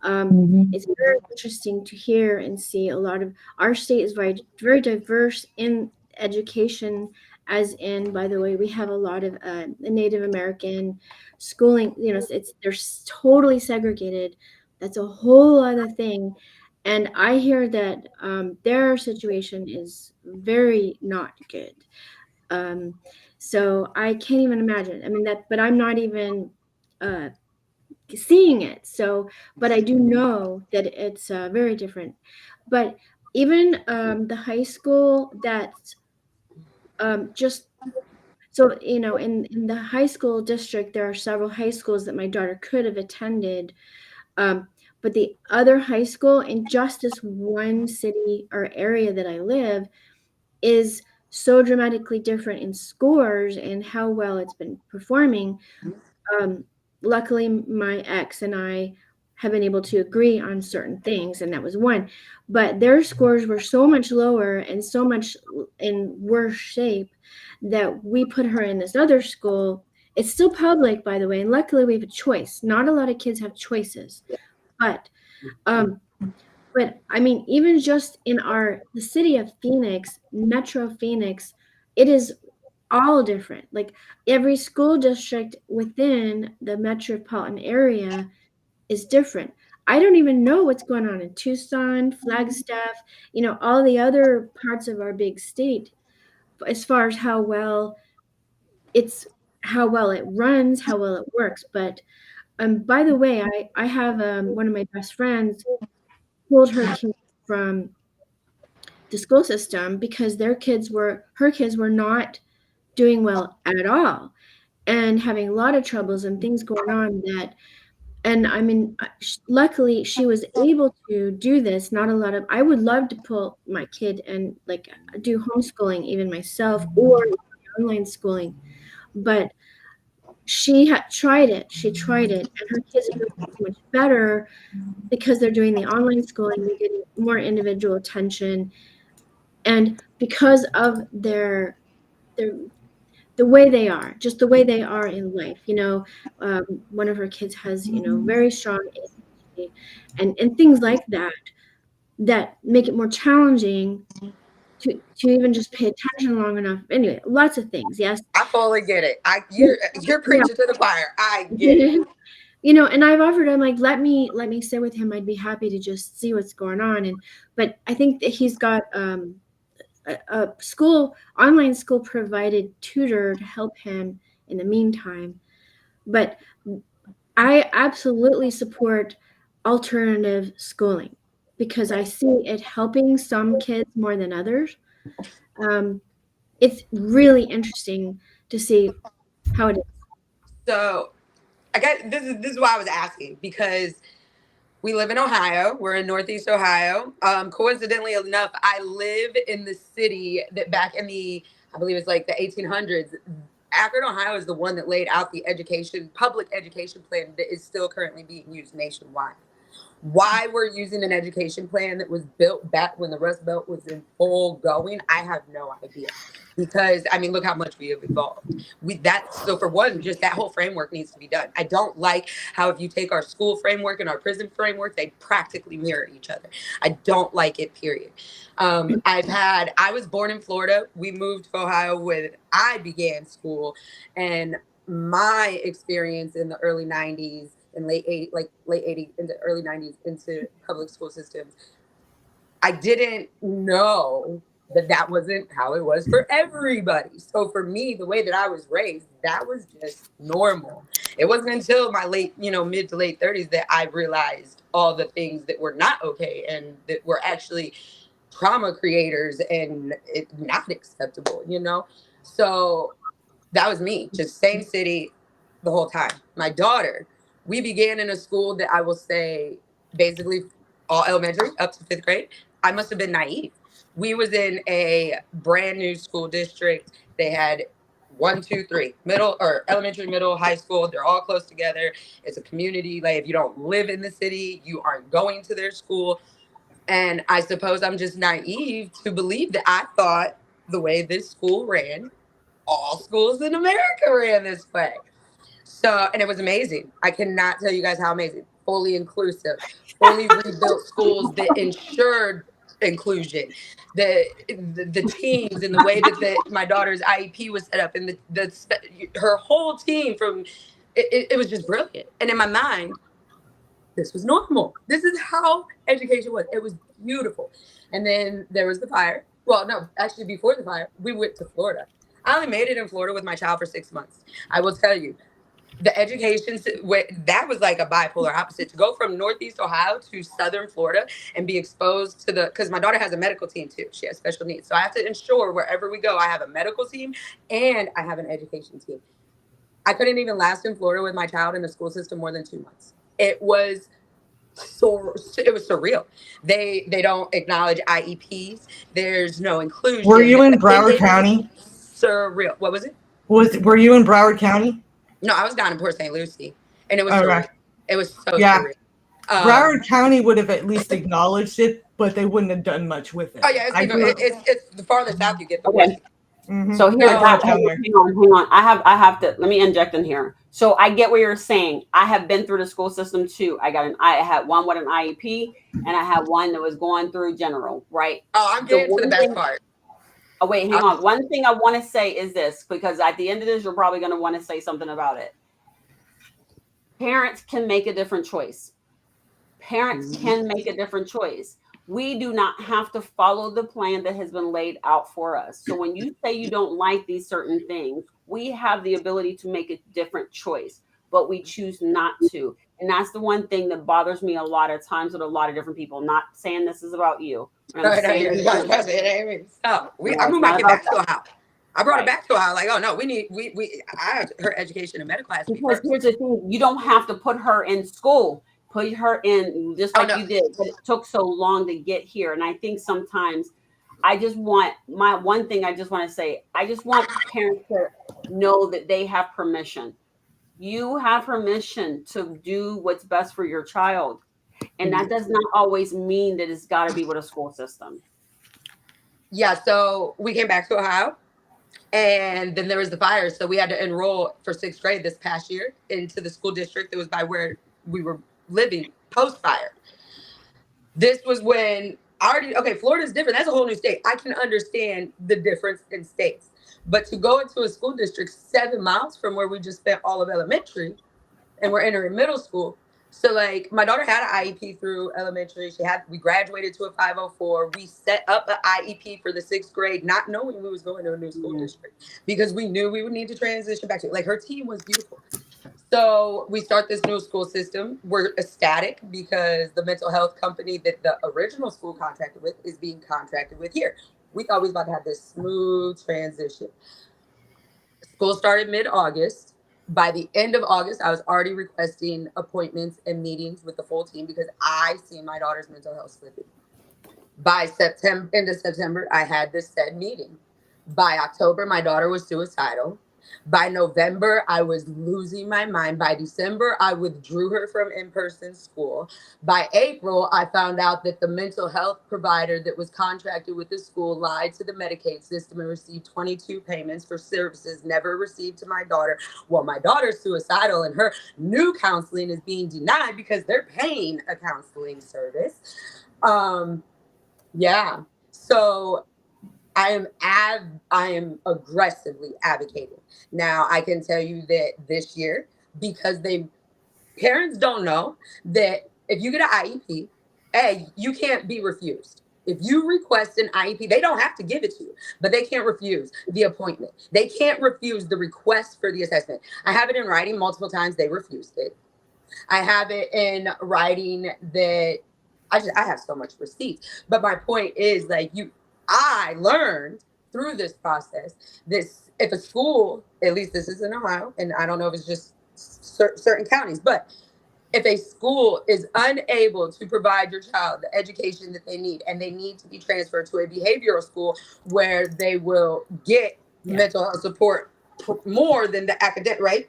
It's very interesting to hear and see a lot of our state is very, very diverse in education, as in, by the way, we have a lot of Native American schooling. They're totally segregated. That's a whole other thing. And I hear that their situation is very not good. So I can't even imagine. I mean, but I'm not even seeing it. So, but I do know that it's very different. But even the high school that's just so in the high school district, there are several high schools that my daughter could have attended. But the other high school in just this one city or area that I live is so dramatically different in scores and how well it's been performing. Luckily, my ex and I have been able to agree on certain things, and that was one. But their scores were so much lower and so much in worse shape that we put her in this other school. It's still public, by the way, and luckily we have a choice. Not a lot of kids have choices, but I mean, even just in the city of Phoenix, Metro Phoenix, it is all different. Like every school district within the metropolitan area is different. I don't even know what's going on in Tucson, Flagstaff, all the other parts of our big state as far as how well it runs, how well it works. But by the way, I have one of my best friends pulled her kids from the school system because her kids were not doing well at all and having a lot of troubles and things going on and I mean, luckily she was able to do this. I would love to pull my kid and like do homeschooling even myself or online schooling, but she had tried it and her kids are doing so much better because they're doing the online schooling. They're getting more individual attention, and because of the way they are, just the way they are in life. One of her kids has very strong ADHD and things like that make it more challenging to even just pay attention long enough. Anyway, lots of things. Yes, I fully get it. You're preaching to the choir. I get it. And I've offered him, like, let me sit with him. I'd be happy to just see what's going on. But I think that he's got a online school provided tutor to help him in the meantime. But I absolutely support alternative schooling because I see it helping some kids more than others. It's really interesting to see how it is. So I guess this is why I was asking, because we live in Ohio. We're in Northeast Ohio. Coincidentally enough, I live in the city that back in I believe it's like the 1800s, Akron, Ohio is the one that laid out the public education plan that is still currently being used nationwide. Why we're using an education plan that was built back when the Rust Belt was in full going, I have no idea. Because, I mean, look how much we have evolved. So for one, just that whole framework needs to be done. I don't like how if you take our school framework and our prison framework, they practically mirror each other. I don't like it, period. I was born in Florida. We moved to Ohio when I began school. And my experience in the early 90s and late 80s into early 90s into public school systems, I didn't know that wasn't how it was for everybody. So for me, the way that I was raised, that was just normal. It wasn't until my mid to late 30s that I realized all the things that were not okay and that were actually trauma creators and not acceptable, So that was me, just same city the whole time. My daughter, we began in a school that I will say basically all elementary up to 5th grade. I must have been naive. We was in a brand new school district. They had 1, 2, 3, middle or elementary, middle, high school. They're all close together. It's a community. Like if you don't live in the city, you aren't going to their school. And I suppose I'm just naive to believe that I thought the way this school ran, all schools in America ran this way. So, and it was amazing. I cannot tell you guys how amazing. Fully inclusive, fully rebuilt schools that ensured inclusion. The teams and the way that my daughter's IEP was set up, and her whole team it was just brilliant. And in my mind, this was normal. This is how education was. It was beautiful. And then there was the fire. Well, no, actually before the fire, we went to Florida. I only made it in Florida with my child for 6 months. I will tell you, the education, that was like a bipolar opposite. To go from Northeast Ohio to Southern Florida and be exposed to because my daughter has a medical team too. She has special needs. So I have to ensure wherever we go, I have a medical team and I have an education team. I couldn't even last in Florida with my child in the school system more than 2 months. It was surreal. They don't acknowledge IEPs. There's no inclusion. Were you in Broward County? Surreal. What was it? Were you in Broward County? No, I was down in Port St. Lucie, and it was surreal. It was so surreal. Broward County would have at least acknowledged it, but they wouldn't have done much with it. Oh yeah, it's the farther south you get, the worse. Mm-hmm. So here, hang on. I have to let me inject in here. So I get what you're saying. I have been through the school system too. I had one with an IEP, and I had one that was going through general. Right. Oh, I'm getting to the best part. Oh, wait, hang on. One thing I want to say is this, because at the end of this, you're probably going to want to say something about it. Parents can make a different choice. Parents can make a different choice. We do not have to follow the plan that has been laid out for us. So when you say you don't like these certain things, we have the ability to make a different choice, but we choose not to. And that's the one thing that bothers me a lot of times with a lot of different people. Not saying this is about you. I moved my kid back to Ohio. I brought her back to Ohio. Like, oh no, I have her education and medical has to be first. Here's the thing: you don't have to put her in school. Put her in just like you did, but it took so long to get here. And I think sometimes I just want to say, I just want parents to know that they have permission. You have permission to do what's best for your child. And that does not always mean that it's got to be with a school system. Yeah, so we came back to Ohio, and then there was the fire. So we had to enroll for 6th grade this past year into the school district that was by where we were living post-fire. This was when Florida's different. That's a whole new state. I can understand the difference in states. But to go into a school district 7 miles from where we just spent all of elementary, and we're entering middle school. So like my daughter had an IEP through elementary. We graduated to a 504. We set up an IEP for the 6th grade, not knowing we was going to a new school district because we knew we would need to transition back to it. Like her team was beautiful. So we start this new school system. We're ecstatic because the mental health company that the original school contracted with is being contracted with here. We thought we was about to have this smooth transition. School started mid-August. By the end of August, I was already requesting appointments and meetings with the full team because I see my daughter's mental health slipping. By end of September, I had this said meeting. By October, my daughter was suicidal. By November, I was losing my mind. By December, I withdrew her from in-person school. By April, I found out that the mental health provider that was contracted with the school lied to the Medicaid system and received 22 payments for services never received to my daughter. Well, my daughter's suicidal and her new counseling is being denied because they're paying a counseling service. Yeah. So I am aggressively advocating. Now, I can tell you that this year, because parents don't know that if you get an IEP, you can't be refused. If you request an IEP, they don't have to give it to you, but they can't refuse the appointment. They can't refuse the request for the assessment. I have it in writing multiple times. They refused it. I have it in writing that I have so much receipts. But my point is, like, I learned through this process if a school, at least this is in Ohio, and I don't know if it's just certain counties, but if a school is unable to provide your child the education that they need, and they need to be transferred to a behavioral school where they will get mental health support more than the academic, right?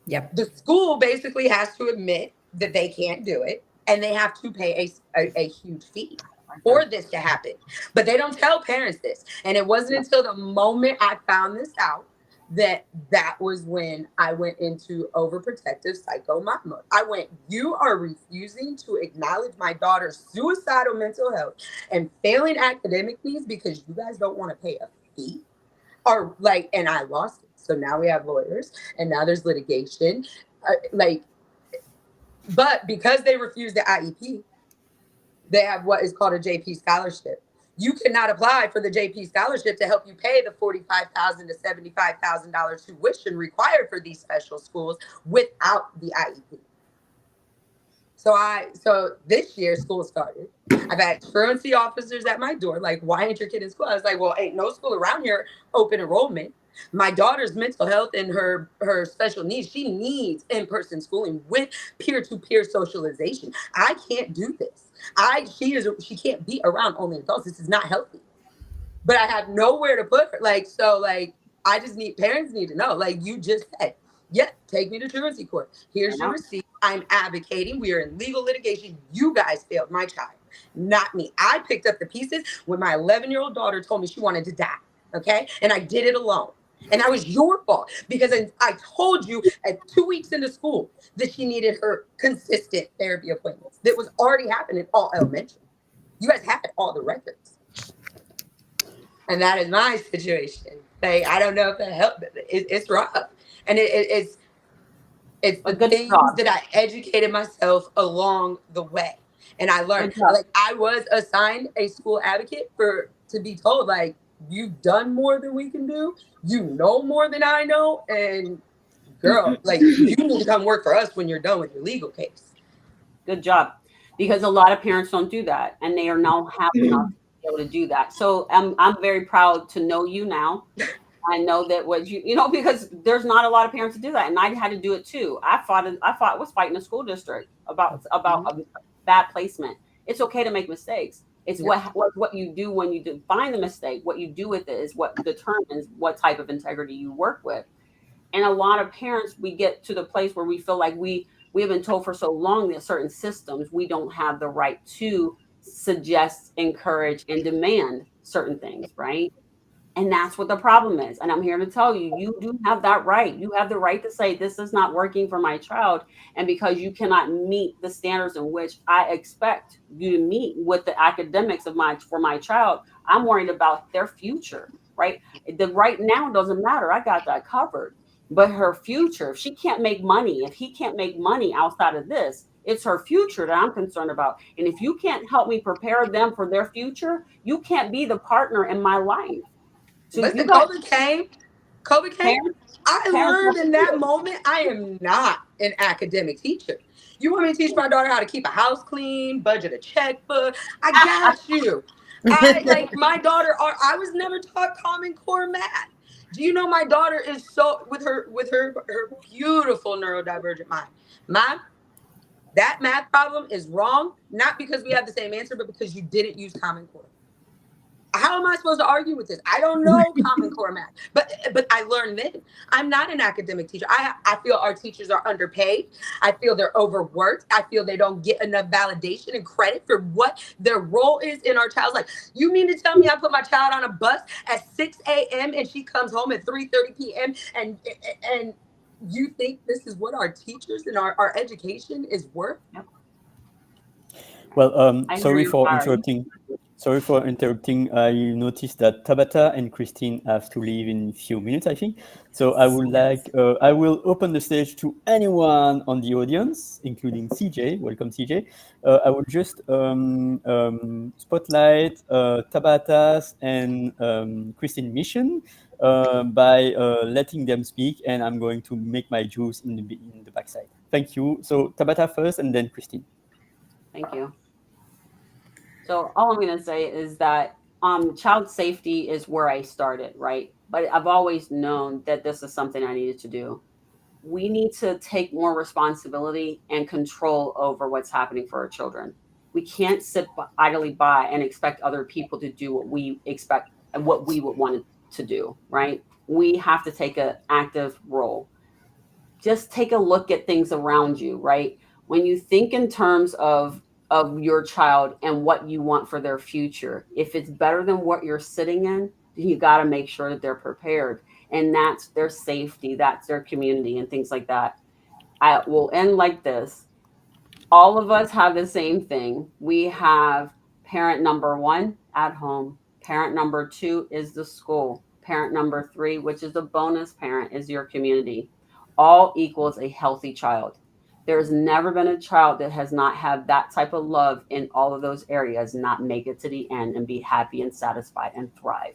Yep. The school basically has to admit that they can't do it, and they have to pay a huge fee for this to happen. But they don't tell parents this. And it wasn't until the moment I found this out that was when I went into overprotective psycho mama. I went, you are refusing to acknowledge my daughter's suicidal mental health and failing academic needs because you guys don't want to pay a fee? Or like, and I lost it. So now we have lawyers, and now there's litigation. But because they refused the IEP, they have what is called a JP scholarship. You cannot apply for the JP scholarship to help you pay the $45,000 to $75,000 tuition required for these special schools without the IEP. So this year school started. I've had truancy officers at my door, like, why ain't your kid in school? I was like, well, ain't no school around here open enrollment. My daughter's mental health and her special needs, she needs in-person schooling with peer-to-peer socialization. I can't do this. She can't be around only adults. This is not healthy. But I have nowhere to put her. Parents need to know, like you just said, take me to truancy court. Here's your receipt. I'm advocating. We are in legal litigation. You guys failed my child, not me. I picked up the pieces when my 11-year-old daughter told me she wanted to die. Okay. And I did it alone. And that was your fault because I told you at 2 weeks into school that she needed her consistent therapy appointments. That was already happening all elementary. You guys had all the records. And that is my situation. Like, I don't know if that helped. It's rough. And it's the things that I educated myself along the way. And I learned, like, I was assigned a school advocate to be told, like, you've done more than we can do. You know more than I know. And girl, like, you need to come work for us when you're done with your legal case. Good job. Because a lot of parents don't do that. And they are now happy enough to be able to do that. So I'm very proud to know you now. I know that because there's not a lot of parents to do that. And I had to do it too. I was fighting the school district about a bad placement. It's okay to make mistakes. It's what you do when you define the mistake. What you do with it is what determines what type of integrity you work with. And a lot of parents, we get to the place where we feel like we have been told for so long that certain systems, we don't have the right to suggest, encourage, and demand certain things, right? And that's what the problem is. And I'm here to tell you, you do have that right. You have the right to say, this is not working for my child. And because you cannot meet the standards in which I expect you to meet with the academics for my child, I'm worried about their future, right? The right now doesn't matter. I got that covered. But her future, if she can't make money, if he can't make money outside of this, it's her future that I'm concerned about. And if you can't help me prepare them for their future, you can't be the partner in my life. So listen, COVID came. I learned in that moment, I am not an academic teacher. You want me to teach my daughter how to keep a house clean, budget a checkbook? I got you. My daughter, I was never taught Common Core math. Do you know my daughter is so with her beautiful neurodivergent mind? Mom, that math problem is wrong, not because we have the same answer, but because you didn't use Common Core. how am I supposed to argue with this? I don't know Common Core math, but I learned then. I'm not an academic teacher. I feel our teachers are underpaid. I feel they're overworked. I feel they don't get enough validation and credit for what their role is in our child's life. You mean to tell me I put my child on a bus at 6 a.m. and she comes home at 3:30 p.m. and you think this is what our teachers and our education is worth? Well, sorry for interrupting. Sorry for interrupting. I noticed that Tabatha and Kristin have to leave in a few minutes, I think. So I would like, I will open the stage to anyone on the audience, including CJ. Welcome, CJ. I will just spotlight Tabatha's and Kristin's mission by letting them speak, and I'm going to make my juice in the backside. Thank you. So Tabatha first, and then Kristin. Thank you. So all I'm going to say is that child safety is where I started, right? But I've always known that this is something I needed to do. We need to take more responsibility and control over what's happening for our children. We can't sit idly by and expect other people to do what we expect and what we would want to do, right? We have to take an active role. Just take a look at things around you, right? When you think in terms of your child and what you want for their future, if it's better than what you're sitting in, you got to make sure that they're prepared. And that's their safety, that's their community and things like that. I will end like this. All of us have the same thing. We have parent number 1 at home. Parent number 2 is the school. Parent number 3, which is a bonus parent, is your community. All equals a healthy child. There's never been a child that has not had that type of love in all of those areas, not make it to the end and be happy and satisfied and thrive.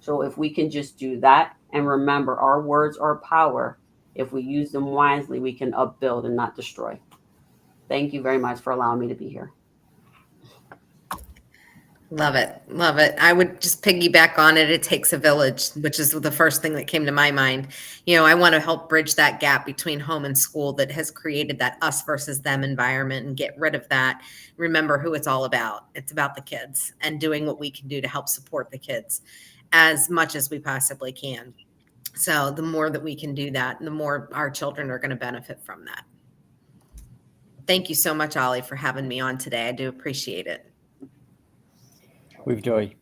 So if we can just do that and remember our words are power, if we use them wisely, we can upbuild and not destroy. Thank you very much for allowing me to be here. Love it. Love it. I would just piggyback on it. It takes a village, which is the first thing that came to my mind. You know, I want to help bridge that gap between home and school that has created that us versus them environment and get rid of that. Remember who it's all about. It's about the kids and doing what we can do to help support the kids as much as we possibly can. So the more that we can do that, the more our children are going to benefit from that. Thank you so much, Ollie, for having me on today. I do appreciate it. With joy.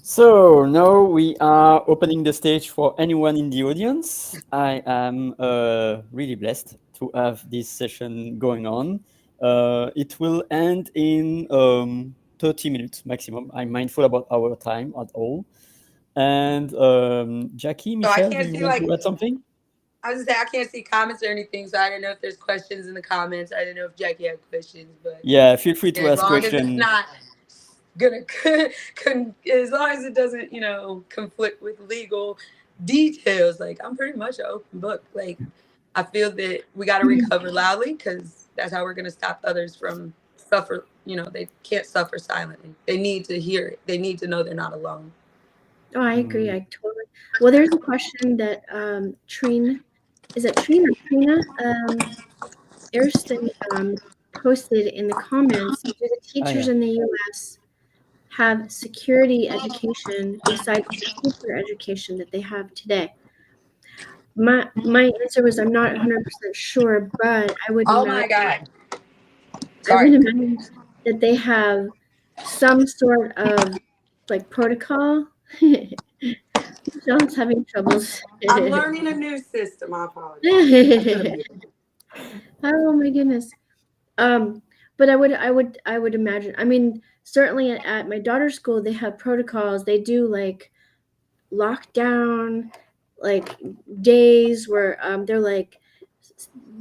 So now we are opening the stage for anyone in the audience. I am really blessed to have this session going on. It will end in 30 minutes maximum. I'm mindful about our time at all. And Jackie, Michelle, do you want to add something? I was gonna say I can't see comments or anything, so I didn't know if there's questions in the comments. I didn't know if Jackie had questions, but yeah, feel free to ask questions. As long as it's not gonna, as long as it doesn't, you know, conflict with legal details. Like I'm pretty much an open book. Like I feel that we got to recover loudly because that's how we're gonna stop others from suffer. You know, they can't suffer silently. They need to hear it. They need to know they're not alone. Oh, I agree. I totally. Well, there's a question that Trina Airsten posted in the comments. Do the teachers in the U.S. have security education besides the teacher education that they have today? My answer was I'm not 100% sure, but I would imagine that they have some sort of like protocol. John's having troubles. I'm learning a new system. I apologize. Oh my goodness. But I would imagine. I mean, certainly at my daughter's school, they have protocols. They do like lockdown, like days where they're like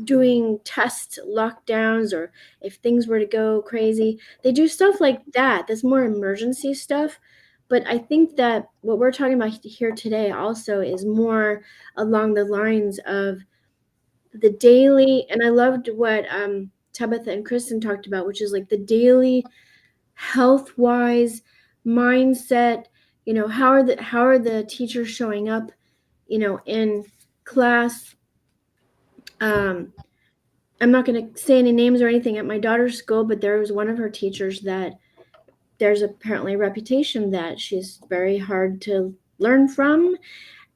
doing test lockdowns, or if things were to go crazy, they do stuff like that. That's more emergency stuff. But I think that what we're talking about here today also is more along the lines of the daily, and I loved what Tabatha and Kristin talked about, which is like the daily health-wise mindset. You know, how are the teachers showing up, you know, in class? I'm not going to say any names or anything at my daughter's school, but there was one of her teachers that there's apparently a reputation that she's very hard to learn from.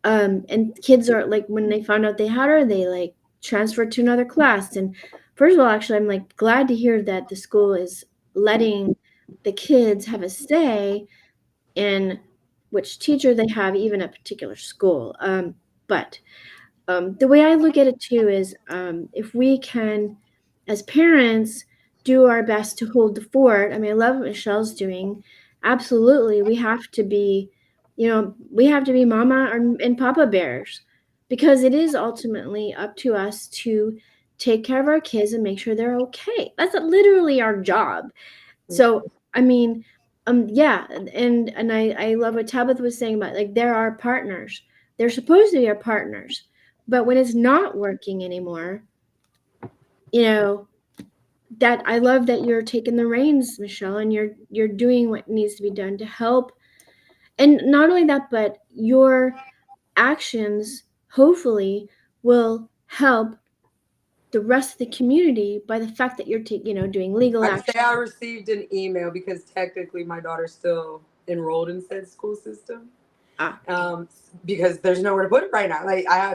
And kids are like, when they found out they had her, they like transferred to another class. And first of all, actually, I'm like glad to hear that the school is letting the kids have a say in which teacher they have, even at a particular school. But the way I look at it too is if we can, as parents, do our best to hold the fort. I mean, I love what Michelle's doing. Absolutely, we have to be, we have to be mama and papa bears, because it is ultimately up to us to take care of our kids and make sure they're okay. That's literally our job. So, I mean, yeah, and I love what Tabatha was saying about like they're our partners. They're supposed to be our partners. But when it's not working anymore, that I love that you're taking the reins, Michelle, and you're doing what needs to be done to help. And not only that, but your actions hopefully will help the rest of the community by the fact that you're doing legal I'd action. say I received an email because technically my daughter's still enrolled in said school system. Because there's nowhere to put it right now. Like I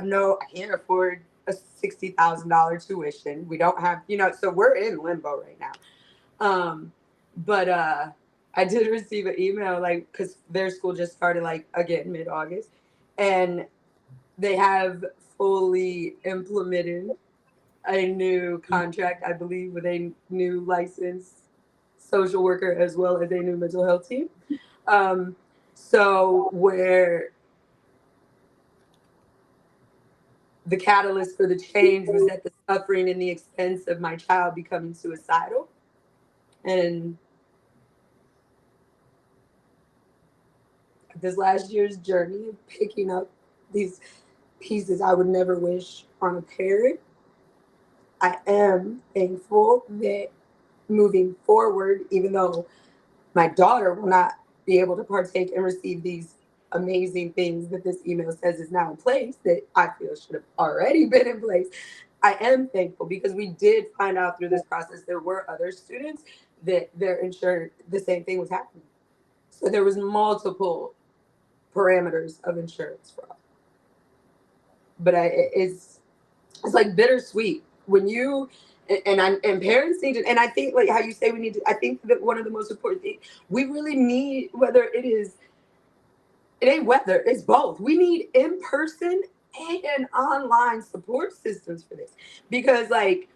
can't afford a $60,000 tuition. We don't have, so we're in limbo right now. But I did receive an email, like, because their school just started, like, again, mid-August, and they have fully implemented a new contract, I believe, with a new licensed social worker as well as a new mental health team. So where the catalyst for the change was that the suffering and the expense of my child becoming suicidal. And this last year's journey of picking up these pieces I would never wish on a parent, I am thankful that moving forward, even though my daughter will not be able to partake and receive these amazing things that this email says is now in place, that I feel should have already been in place, I am thankful because we did find out through this process there were other students that their insurance, the same thing was happening. So there was multiple parameters of insurance fraud. But it's like bittersweet when you and parents need to, and I think like how you say we need to, I think that one of the most important things we really need, it's both. We need in-person and online support systems for this, because like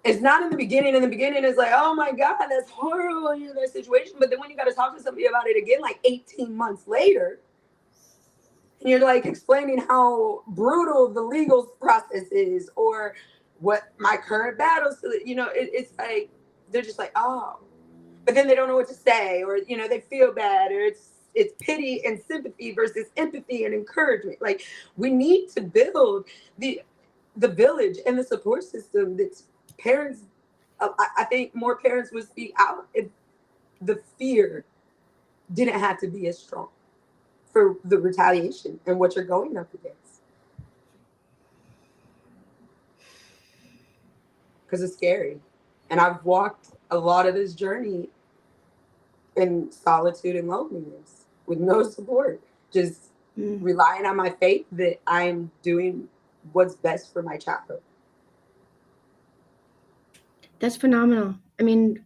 it's not in the beginning. In the beginning, it's like, oh my God, that's horrible, that situation. But then when you got to talk to somebody about it again, like 18 months later, and you're like explaining how brutal the legal process is, or what my current battles, it's like they're just like, oh, but then they don't know what to say, or they feel bad, or it's pity and sympathy versus empathy and encouragement. Like we need to build the village and the support system that parents. I think more parents would speak out if the fear didn't have to be as strong for the retaliation and what you're going up against. Because it's scary. And I've walked a lot of this journey in solitude and loneliness with no support, just relying on my faith that I'm doing what's best for my child. That's phenomenal. I mean,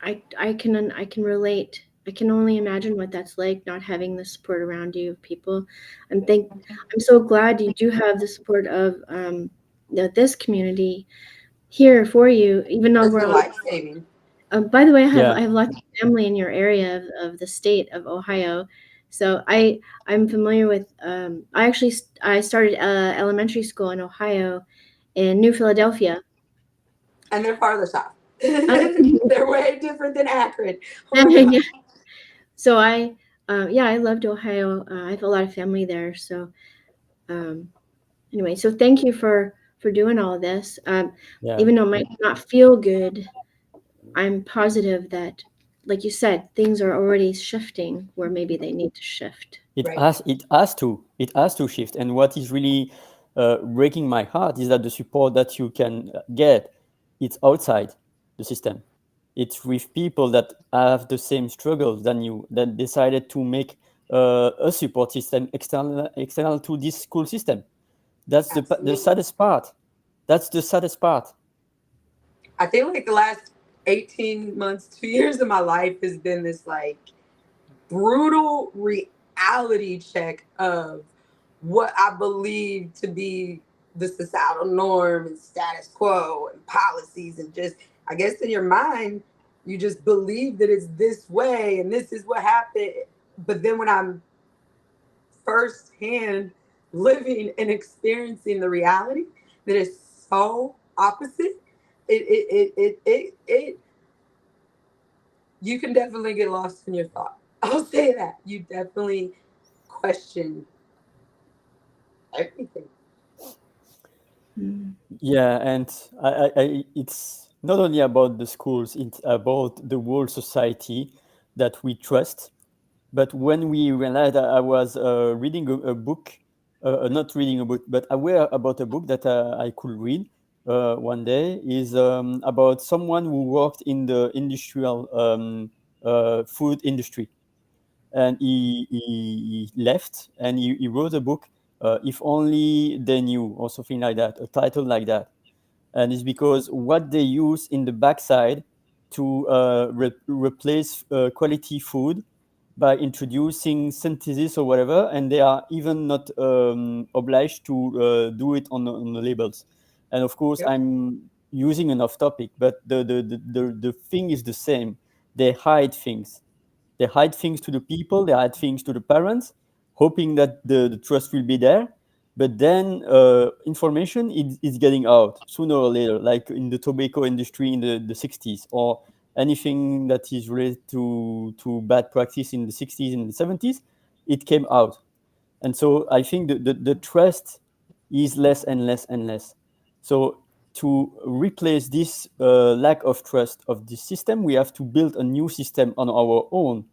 I can relate. I can only imagine what that's like, not having the support around you of people. I'm so glad you do have the support of this community here for you, even though we're life-saving. By the way, I have lots of family in your area of the state of Ohio, so I'm familiar with. I started elementary school in Ohio, in New Philadelphia, and they're farther south. They're way different than Akron. Yeah. So I loved Ohio. I have a lot of family there. So anyway, so thank you for doing all of this. Even though it might not feel good, I'm positive that, like you said, things are already shifting where maybe they need to shift. It has to shift. And what is really breaking my heart is that the support that you can get, it's outside the system. It's with people that have the same struggles than you, that decided to make a support system external to this school system. That's the saddest part. That's the saddest part. I feel like the last 18 months, 2 years of my life has been this like brutal reality check of what I believe to be the societal norm and status quo and policies, and just, I guess in your mind, you just believe that it's this way and this is what happened. But then when I'm firsthand living and experiencing the reality that is so opposite, it you can definitely get lost in your thought. I'll say that. You definitely question everything. Yeah, and it's not only about the schools, it's about the whole society that we trust. But when we realized that I was reading a book, not reading a book, but aware about a book that I could read one day, is about someone who worked in the industrial food industry. And he left and he wrote a book, If Only They Knew, or something like that, a title like that. And it's because what they use in the backside to replace quality food by introducing synthesis or whatever, and they are even not obliged to do it on the labels. And of course, Yep. I'm using an off topic, but the thing is the same. They hide things. They hide things to the people, they hide things to the parents, hoping that the trust will be there. But then information is getting out sooner or later, like in the tobacco industry in the 60s, or anything that is related to bad practice in the 60s and the 70s, it came out. And so I think the trust is less and less and less. So to replace this lack of trust of this system, we have to build a new system on our own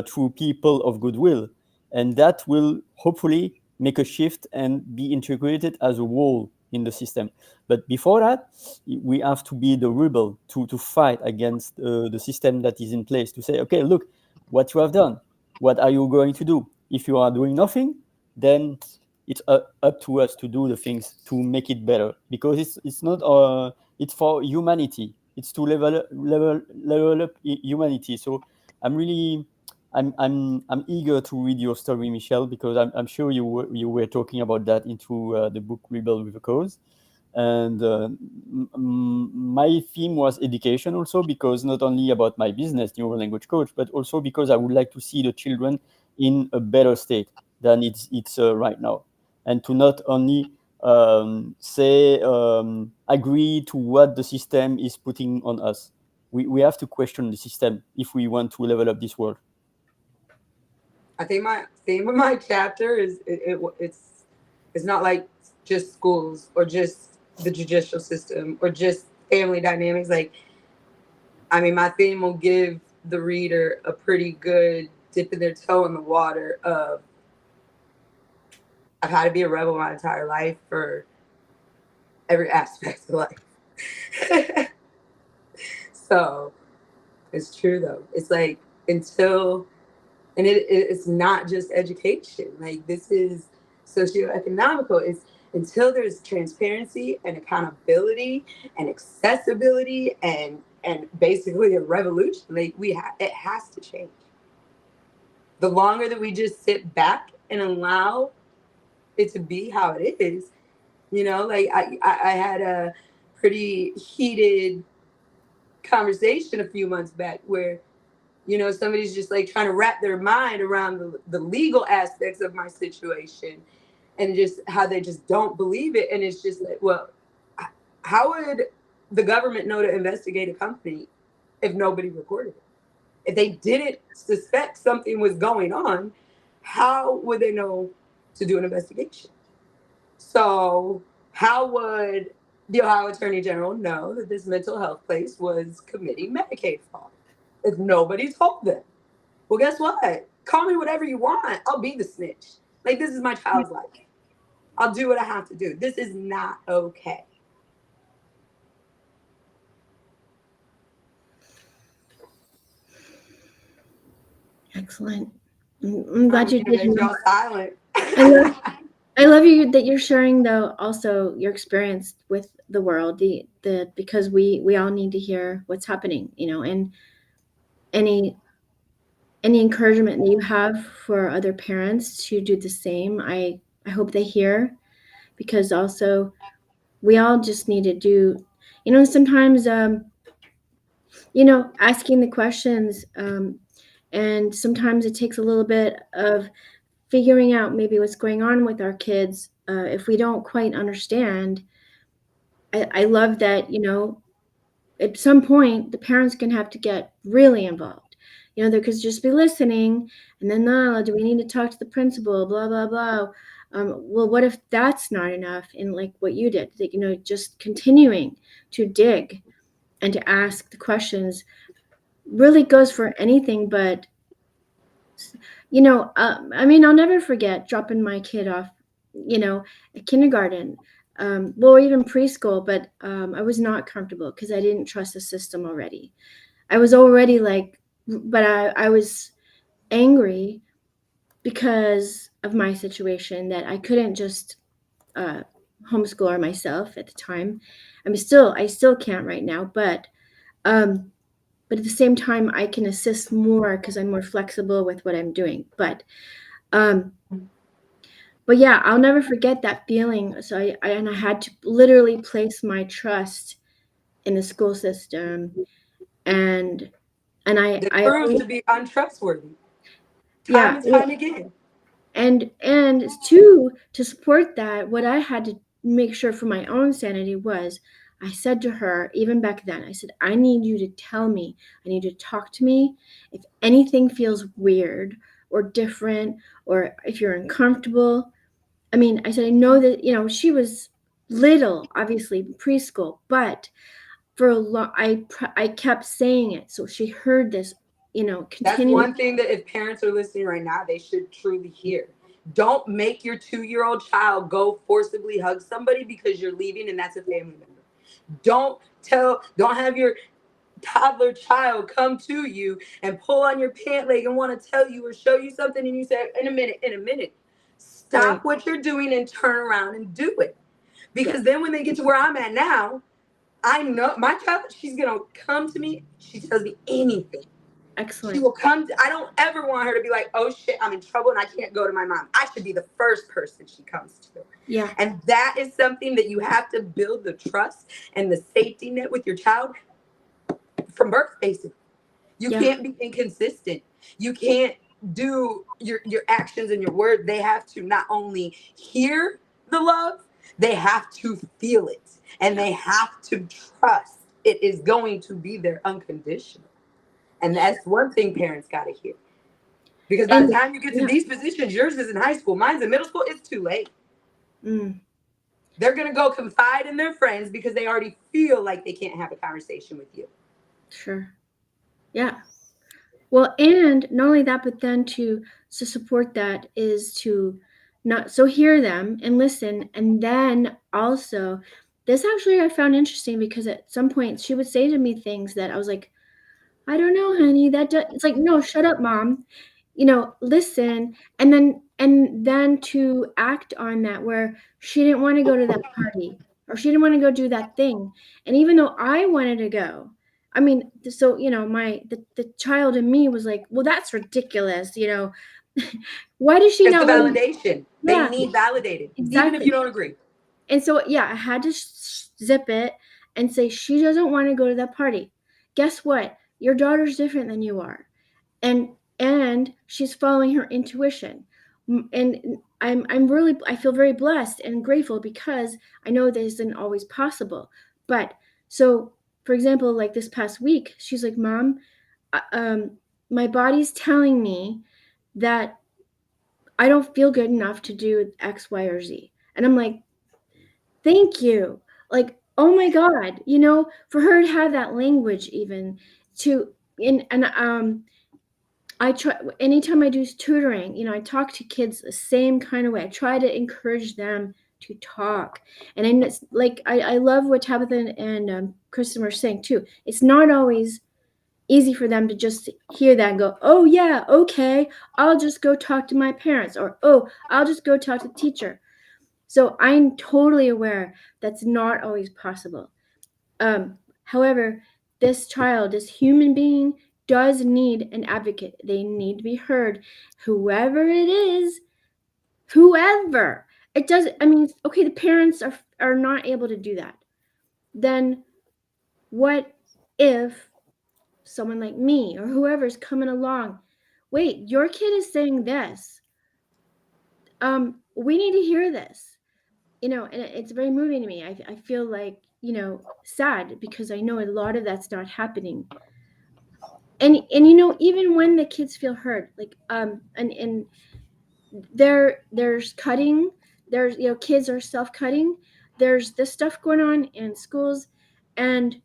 through people of goodwill. And that will hopefully make a shift and be integrated as a whole in the system. But before that, we have to be the rebel to fight against the system that is in place, to say, okay, look, what you have done, what are you going to do? If you are doing nothing, then it's up to us to do the things to make it better, because it's not it's for humanity. It's to level up humanity. So I'm eager to read your story, Michelle, because I'm sure you were talking about that into the book Rebel with a Cause. And my theme was education also, because not only about my business, neuro language coach, but also because I would like to see the children in a better state than it's right now, and to not only agree to what the system is putting on us. We have to question the system if we want to level up this world. I think my theme of my chapter is it's not like just schools or just the judicial system or just family dynamics. Like, I mean, my theme will give the reader a pretty good dipping their toe in the water of, I've had to be a rebel my entire life for every aspect of life. So it's true though. It's like until, and it's not just education. Like, this is socioeconomical. It's until there's transparency and accountability and accessibility and basically a revolution. Like, it has to change. The longer that we just sit back and allow it to be how it is, like I had a pretty heated conversation a few months back where, somebody's just like trying to wrap their mind around the legal aspects of my situation and just how they just don't believe it. And it's just like, well, how would the government know to investigate a company if nobody reported it? If they didn't suspect something was going on, how would they know to do an investigation? So how would the Ohio Attorney General know that this mental health place was committing Medicaid fraud if nobody told them? Well, guess what? Call me whatever you want. I'll be the snitch. Like, this is my child's life. I'll do what I have to do. This is not okay. Excellent. I'm glad you did. Y'all silent. I love you that you're sharing, though, also your experience with the world, because we all need to hear what's happening, and any encouragement that you have for other parents to do the same. I hope they hear, because also we all just need to do, sometimes, asking the questions, and sometimes it takes a little bit of figuring out maybe what's going on with our kids. If we don't quite understand, I love that, at some point the parents can have to get really involved. They could just be listening, and then, do we need to talk to the principal, blah, blah, blah. Well, what if that's not enough? And like what you did, just continuing to dig and to ask the questions really goes for anything. But, I'll never forget dropping my kid off, at kindergarten, or even preschool, but I was not comfortable because I didn't trust the system already. I was already but I was angry because of my situation, that I couldn't just homeschool her myself at the time. I still can't right now, but at the same time, I can assist more because I'm more flexible with what I'm doing. But yeah, I'll never forget that feeling. So I had to literally place my trust in the school system, and They proved to be untrustworthy. Time and time again. And to support that, what I had to make sure for my own sanity was, I said to her, even back then, I said, I need you to tell me, I need you to talk to me if anything feels weird or different, or if you're uncomfortable. I said, I know that, she was little, obviously preschool, but for a long, I kept saying it. So she heard this, That's one thing that if parents are listening right now, they should truly hear. Don't make your 2-year-old child go forcibly hug somebody because you're leaving and that's a family member. Don't have your toddler child come to you and pull on your pant leg and want to tell you or show you something, and you say, in a minute. Stop what you're doing and turn around and do it. Because then when they get to where I'm at now, I know my child, she's going to come to me. She tells me anything. Excellent. She will come. I don't ever want her to be like, oh shit, I'm in trouble and I can't go to my mom. I should be the first person she comes to. Yeah. And that is something that you have to build the trust and the safety net with your child from birth, basically. You can't be inconsistent. You can't do your actions and your word. They have to not only hear the love, they have to feel it. And they have to trust it is going to be there unconditional. And that's one thing parents got to hear. Because by the time you get to these positions, yours is in high school, mine's in middle school, it's too late. They're going to go confide in their friends because they already feel like they can't have a conversation with you. Sure. Yeah. Well, and not only that, but then to support that is to hear them and listen. And then also, this actually I found interesting because at some point she would say to me things that I was like, I don't know, honey, it's like, no, shut up, mom, listen. And then to act on that, where she didn't want to go to that party or she didn't want to go do that thing. And even though I wanted to go, so, the child in me was like, well, that's ridiculous. Why does she not? It's the validation. They need validated, exactly. Even if you don't agree. And so, I had to zip it and say, she doesn't want to go to that party. Guess what? Your daughter's different than you are. And she's following her intuition. And I feel very blessed and grateful because I know this isn't always possible. But so, for example, like this past week, she's like, Mom, my body's telling me that I don't feel good enough to do X, Y, or Z. And I'm like, thank you. Like, oh my God, for her to have that language even I try, anytime I do tutoring, I talk to kids the same kind of way. I try to encourage them to talk. And it's like I love what Tabatha and Kristin were saying too. It's not always easy for them to just hear that and go, oh yeah, okay, I'll just go talk to my parents, or oh, I'll just go talk to the teacher. So I'm totally aware that's not always possible. However, this child, this human being, does need an advocate. They need to be heard. Whoever it is, whoever. It does. I mean, okay, the parents are not able to do that. Then what if someone like me or whoever's coming along, wait, your kid is saying this. We need to hear this. And it's very moving to me. I feel like, sad, because I know a lot of that's not happening. And even when the kids feel heard, like and there's cutting, there's kids are self-cutting, there's this stuff going on in schools, and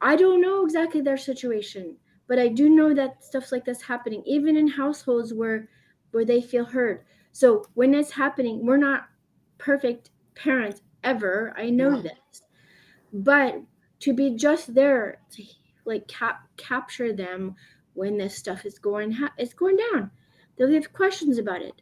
I don't know exactly their situation, but I do know that stuff like this happening even in households where they feel heard. So when it's happening, we're not perfect parents ever, I know this, but to be just there to like capture them when this stuff is going down, they'll have questions about it.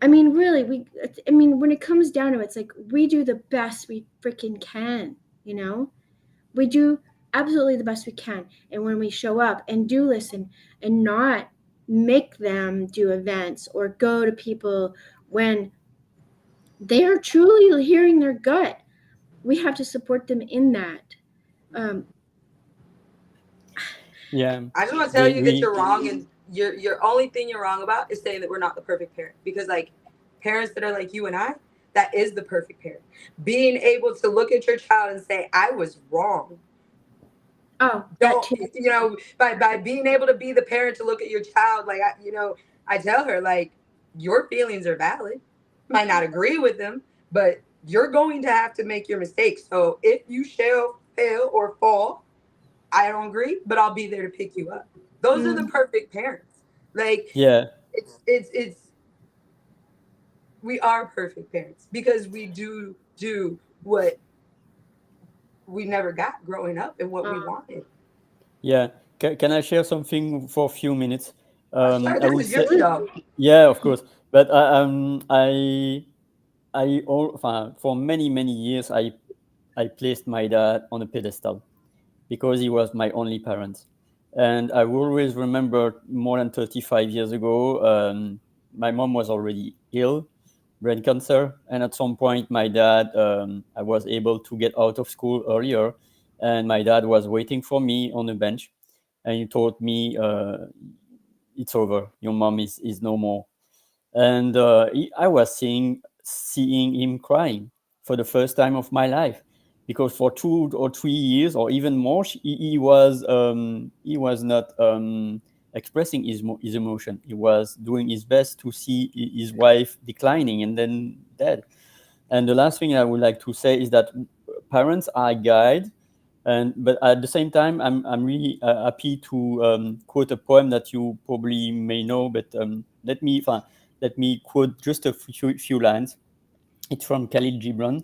I mean, really, when it comes down to it, it's like we do the best we freaking can, we do absolutely the best we can. And when we show up and do listen and not make them do events or go to people when they are truly hearing their gut, we have to support them in that. Yeah. I just want to tell you that you're wrong, and your only thing you're wrong about is saying that we're not the perfect parent, because like parents that are like you and I, that is the perfect parent. Being able to look at your child and say, I was wrong. Oh, by being able to be the parent to look at your child, like, I tell her, like, your feelings are valid. Might not agree with them, but you're going to have to make your mistakes. So if you shall fail or fall, I don't agree, but I'll be there to pick you up. Those are the perfect parents. Like, yeah, it's we are perfect parents because we do what we never got growing up and what we wanted. Yeah. Can I share something for a few minutes? Sure, I would this is your say, show. yeah, of course. But for many years, I placed my dad on a pedestal because he was my only parent. And I will always remember more than 35 years ago, my mom was already ill, brain cancer. And at some point, my dad, I was able to get out of school earlier. And my dad was waiting for me on a bench. And he told me, it's over. Your mom is no more. And I was seeing him crying for the first time of my life, because for 2 or 3 years or even more, he was not expressing his emotion. He was doing his best to see his wife declining and then dead. And the last thing I would like to say is that parents are a guide, but at the same time, I'm really happy to quote a poem that you probably may know. But let me quote just a few lines. It's from Khalil Gibran.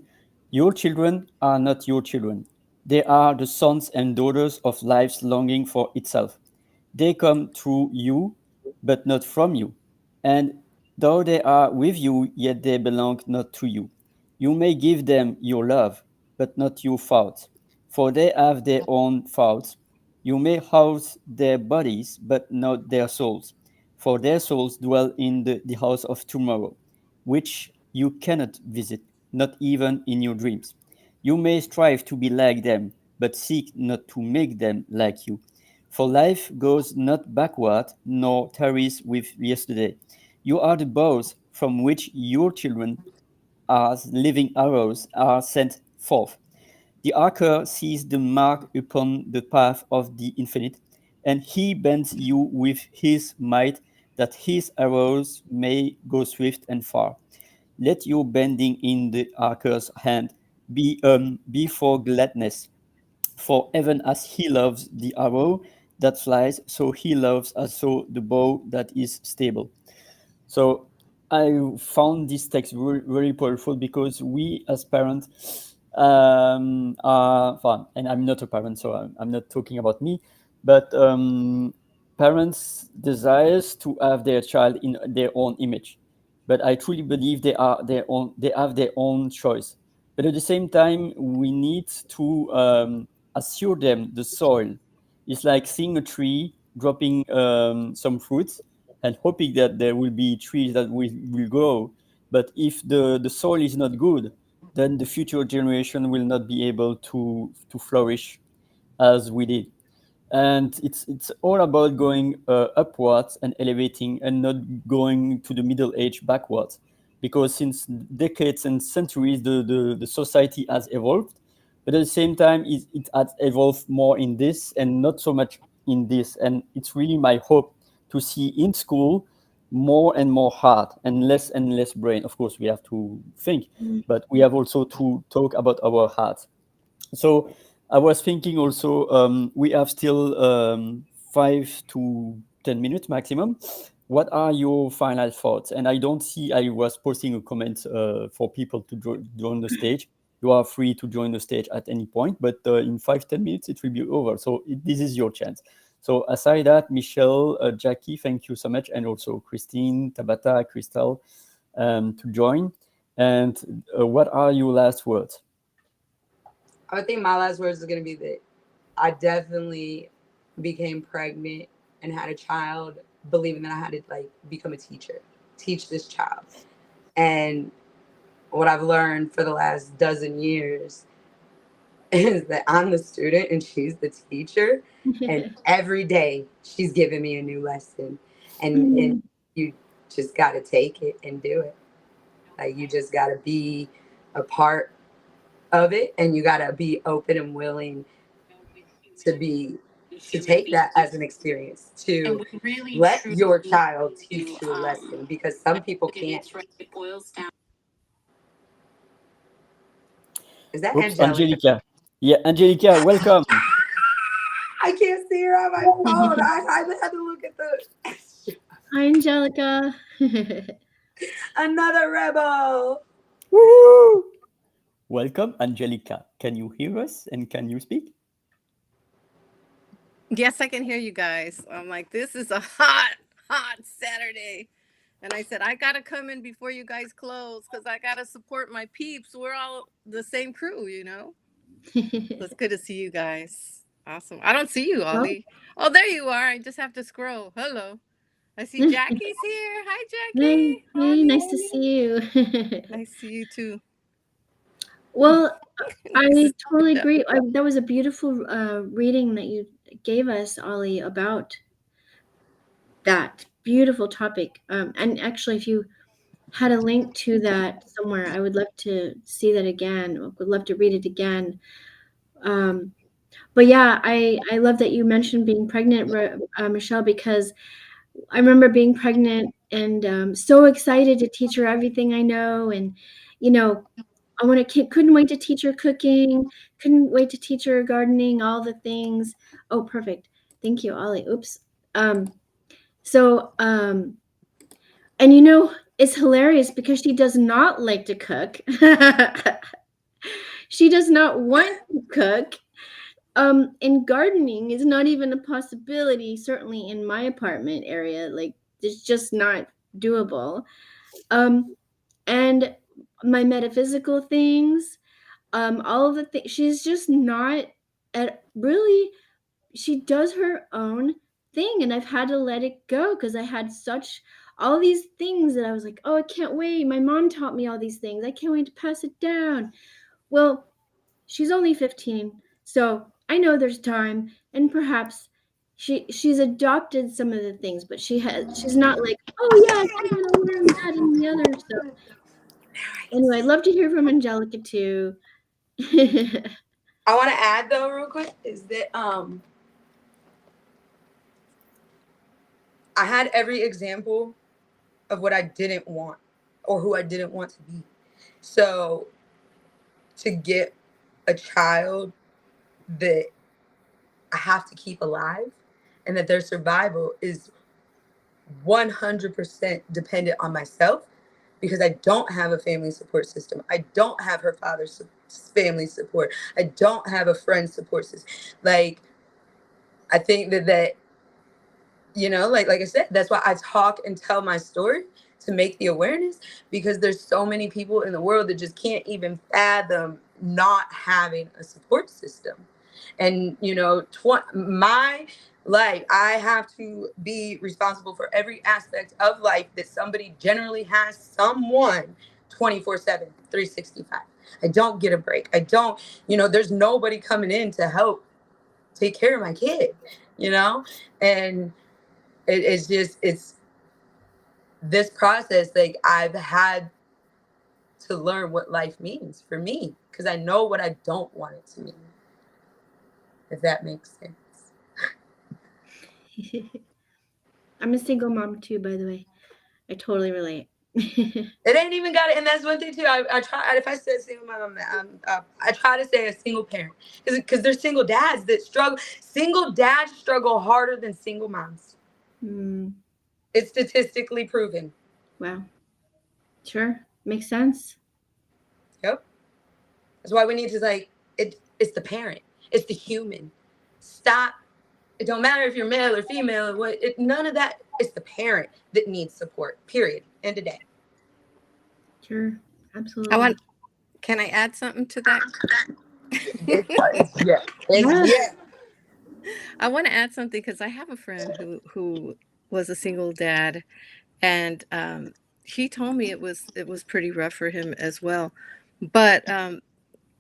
Your children are not your children. They are the sons and daughters of life's longing for itself. They come through you, but not from you. And though they are with you, yet they belong not to you. You may give them your love, but not your thoughts, for they have their own thoughts. You may house their bodies, but not their souls, for their souls dwell in the house of tomorrow, which you cannot visit, not even in your dreams. You may strive to be like them, but seek not to make them like you. For life goes not backward, nor tarries with yesterday. You are the bows from which your children, as living arrows, are sent forth. The archer sees the mark upon the path of the infinite, and he bends you with his might, that his arrows may go swift and far. Let your bending in the archer's hand be for gladness, for even as he loves the arrow that flies, so he loves also the bow that is stable. So I found this text very powerful because we as parents are fun, and I'm not a parent, so I'm not talking about me, but parents desires to have their child in their own image, but I truly believe they have their own choice. But at the same time, we need to assure them the soil. It's like seeing a tree dropping some fruits and hoping that there will be trees that will grow. But if the soil is not good, then the future generation will not be able to flourish as we did. And it's all about going upwards and elevating, and not going to the middle age backwards, because since decades and centuries the society has evolved, but at the same time it has evolved more in this and not so much in this. And it's really my hope to see in school more and more heart and less brain. Of course we have to think, but we have also to talk about our heart. So I was thinking also, we have still 5 to 10 minutes maximum. What are your final thoughts? And I don't see, I was posting a comment for people to join the stage. You are free to join the stage at any point, but in 5 to 10 minutes it will be over. So this is your chance. So aside that, Michelle, Jackie, thank you so much. And also Kristin, Tabatha, Crystal, to join. And what are your last words? I would think my last words is going to be that I definitely became pregnant and had a child believing that I had to like become a teacher, teach this child. And what I've learned for the last dozen years is that I'm the student and she's the teacher. And every day she's giving me a new lesson. And you just got to take it and do it. Like you just got to be a part of it, and you got to be open and willing to take that as an experience, to let your child teach you a lesson, because some people can't. Is that Oops, Angelica? Angelica. Yeah, Angelica, welcome. I can't see her on my phone. I had to look at the Hi, Angelica. another rebel. Woo! Welcome, Angelica. Can you hear us and can you speak? Yes, I can hear you guys. I'm like, this is a hot Saturday. And I said, I got to come in before you guys close because I got to support my peeps. We're all the same crew, you know? So it's good to see you guys. Awesome. I don't see you, Ollie. Oh, there you are. I just have to scroll. Hello. I see Jackie's here. Hi, Jackie. Hey, nice to see you. Nice to see you too. Well, I Nice. totally agree. That was a beautiful reading that you gave us, Ollie, about that beautiful topic. And actually, if you had a link to that somewhere, I would love to see that again. Would love to read it again. But yeah, I love that you mentioned being pregnant, Michelle, because I remember being pregnant and so excited to teach her everything I know. And, you know, couldn't wait to teach her cooking, couldn't wait to teach her gardening, all the things. Oh, perfect. Thank you, Ollie. Oops. So, and it's hilarious because she does not like to cook. She does not want to cook. And gardening is not even a possibility, certainly in my apartment area. Like, it's just not doable. And my metaphysical things, all of the things, she's just not really, she does her own thing. And I've had to let it go because I had all these things that I was like, oh, I can't wait. My mom taught me all these things. I can't wait to pass it down. Well, she's only 15, so I know there's time, and perhaps she's adopted some of the things, but she's not like, oh yes, I'm gonna learn that and the other stuff. Anyway, I'd love to hear from Angelica too. I want to add though, real quick, is that I had every example of what I didn't want or who I didn't want to be. So to get a child that I have to keep alive and that their survival is 100% dependent on myself, because I don't have a family support system. I don't have her father's family support. I don't have a friend support system. Like, I think that you know, like I said, that's why I talk and tell my story, to make the awareness, because there's so many people in the world that just can't even fathom not having a support system. And you know, my life, I have to be responsible for every aspect of life that somebody generally has someone 24/7, 365. I don't get a break. I don't, you know, there's nobody coming in to help take care of my kid, you know? And it's just, it's this process, like I've had to learn what life means for me, because I know what I don't want it to mean, if that makes sense. I'm a single mom too, by the way. I totally relate. It ain't even got it, and that's one thing too. I try, if I said single mom, I try to say a single parent, because there's single dads that struggle. Single dads struggle harder than single moms. Mm. It's statistically proven. Wow. Sure, makes sense. Yep. That's why we need to, like, it's the parent. It's the human. Stop. It don't matter if you're male or female or what. None of that. It's the parent that needs support. Period. End of day. Sure, absolutely. Can I add something to that? Yeah. I want to add something because I have a friend who was a single dad, and he told me it was pretty rough for him as well. But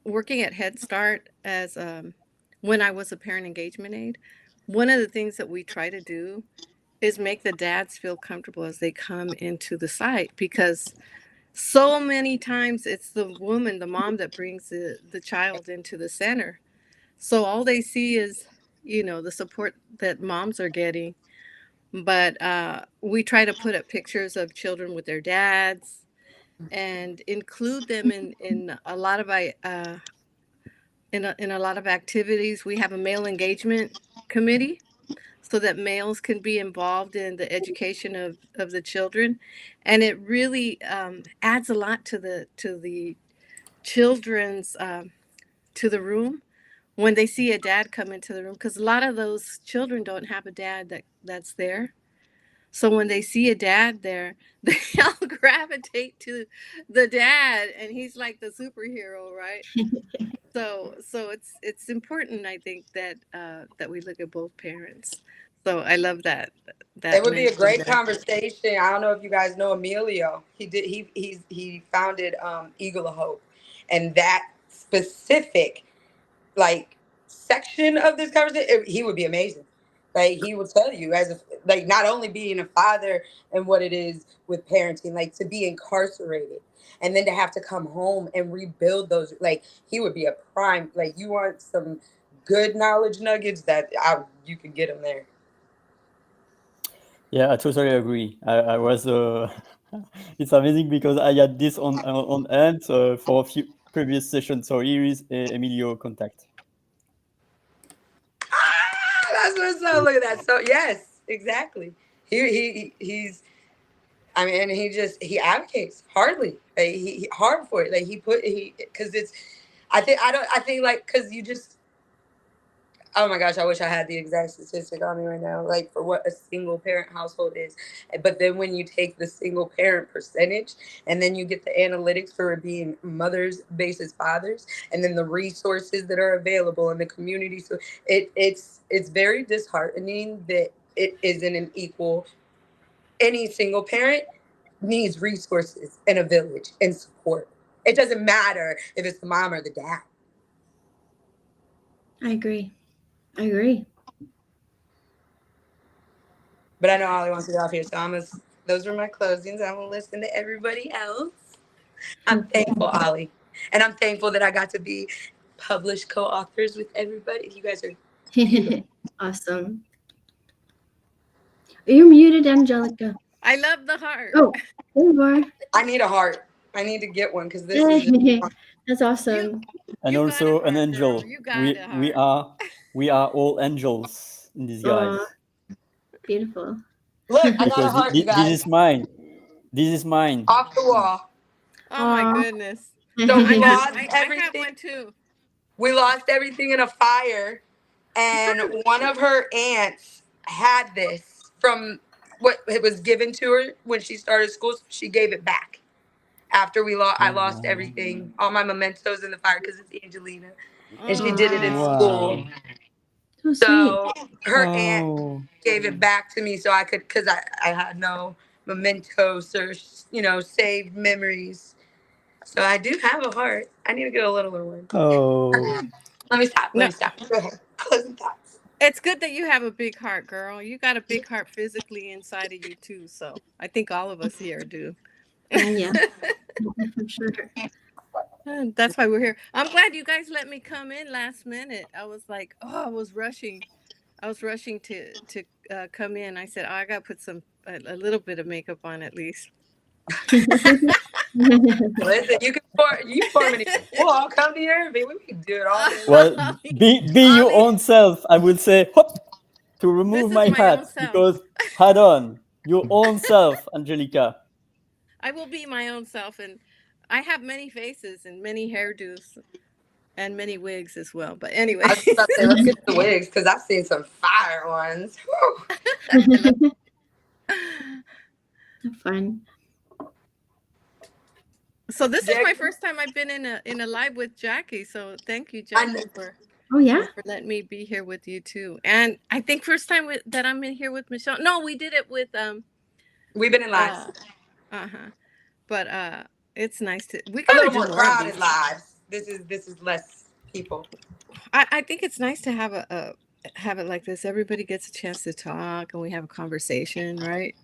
working at Head Start as when I was a parent engagement aide, one of the things that we try to do is make the dads feel comfortable as they come into the site, because so many times it's the woman, the mom, that brings the child into the center. So all they see is, you know, the support that moms are getting. But we try to put up pictures of children with their dads and include them in a lot of in a lot of activities. We have a male engagement committee so that males can be involved in the education of the children, and it really adds a lot to the children's to the room when they see a dad come into the room, because a lot of those children don't have a dad that's there. So when they see a dad there, they all gravitate to the dad, and he's like the superhero, right? So it's important, I think, that that we look at both parents. So I love that It would be a great that. conversation. I don't know if you guys know Emilio. He founded Eagle of Hope, and that specific, like, section of this conversation, he would be amazing. Like, he will tell you, as a, like, not only being a father and what it is with parenting, like to be incarcerated and then to have to come home and rebuild those, like, he would be a prime, like, you want some good knowledge nuggets, you can get them there. Yeah, I totally agree. I was it's amazing because I had this on hand for a few previous sessions. So here is Emilio contact. That's what's up. Look at that. So yes, exactly. He's. I mean, and he advocates hardly. Like, he hard for it. Like, because it's. I think like, because you just. Oh my gosh, I wish I had the exact statistic on me right now, like, for what a single parent household is. But then when you take the single parent percentage and then you get the analytics for it being mothers versus fathers, and then the resources that are available in the community. So it's very disheartening that it isn't an equal. Any single parent needs resources and a village and support. It doesn't matter if it's the mom or the dad. I agree. But I know Ollie wants to get off here, so those were my closings. I'm gonna listen to everybody else. I'm thankful, Ollie, and I'm thankful that I got to be published co-authors with everybody. You guys are awesome. You're muted, Angelica. I love the heart. Oh, there you are. I need a heart. I need to get one, because this is just that's awesome. And also an angel. We are all angels in disguise. Beautiful. Look, I got a heart, you guys. This is mine. This is mine. Off the wall. Oh my Aw. goodness. So we I lost have everything. one too. We lost everything in a fire, and one of her aunts had this from what it was given to her when she started school. So she gave it back after I lost everything, all my mementos in the fire because it's Angelina, and she did it in school. So sweet. So her aunt Oh. gave it back to me so I could, because I had no mementos or saved memories. So I do have a heart. I need to get a littler one. Oh. Let me stop. No. Go ahead. Closing thoughts. It's good that you have a big heart, girl. You got a big heart physically inside of you too. So I think all of us here do. Yeah, for sure. And that's why we're here. I'm glad you guys let me come in last minute. I was like, I was rushing. I was rushing to come in. I said, I got to put a little bit of makeup on at least. Listen, you pour me. Well, I'll come to your interview. We can do it all day. Well, be your own self. I would say, hop, to remove This my is my hat own self. because hat on your own self, Angelica. I will be my own self, and I have many faces and many hairdos and many wigs as well. But anyway, I was about to say, let's get to the wigs because I've seen some fire ones. Whew. Fun. So this is Jackie? my first time I've been in a live with Jackie. So thank you, Jackie, for Oh yeah. letting me be here with you too. And I think first time that I'm in here with Michelle. No, we did it with We've been in lives. But it's nice to A we gotta little do more more of crowded these. lives. This is less people. I think it's nice to have have it like this. Everybody gets a chance to talk and we have a conversation, right?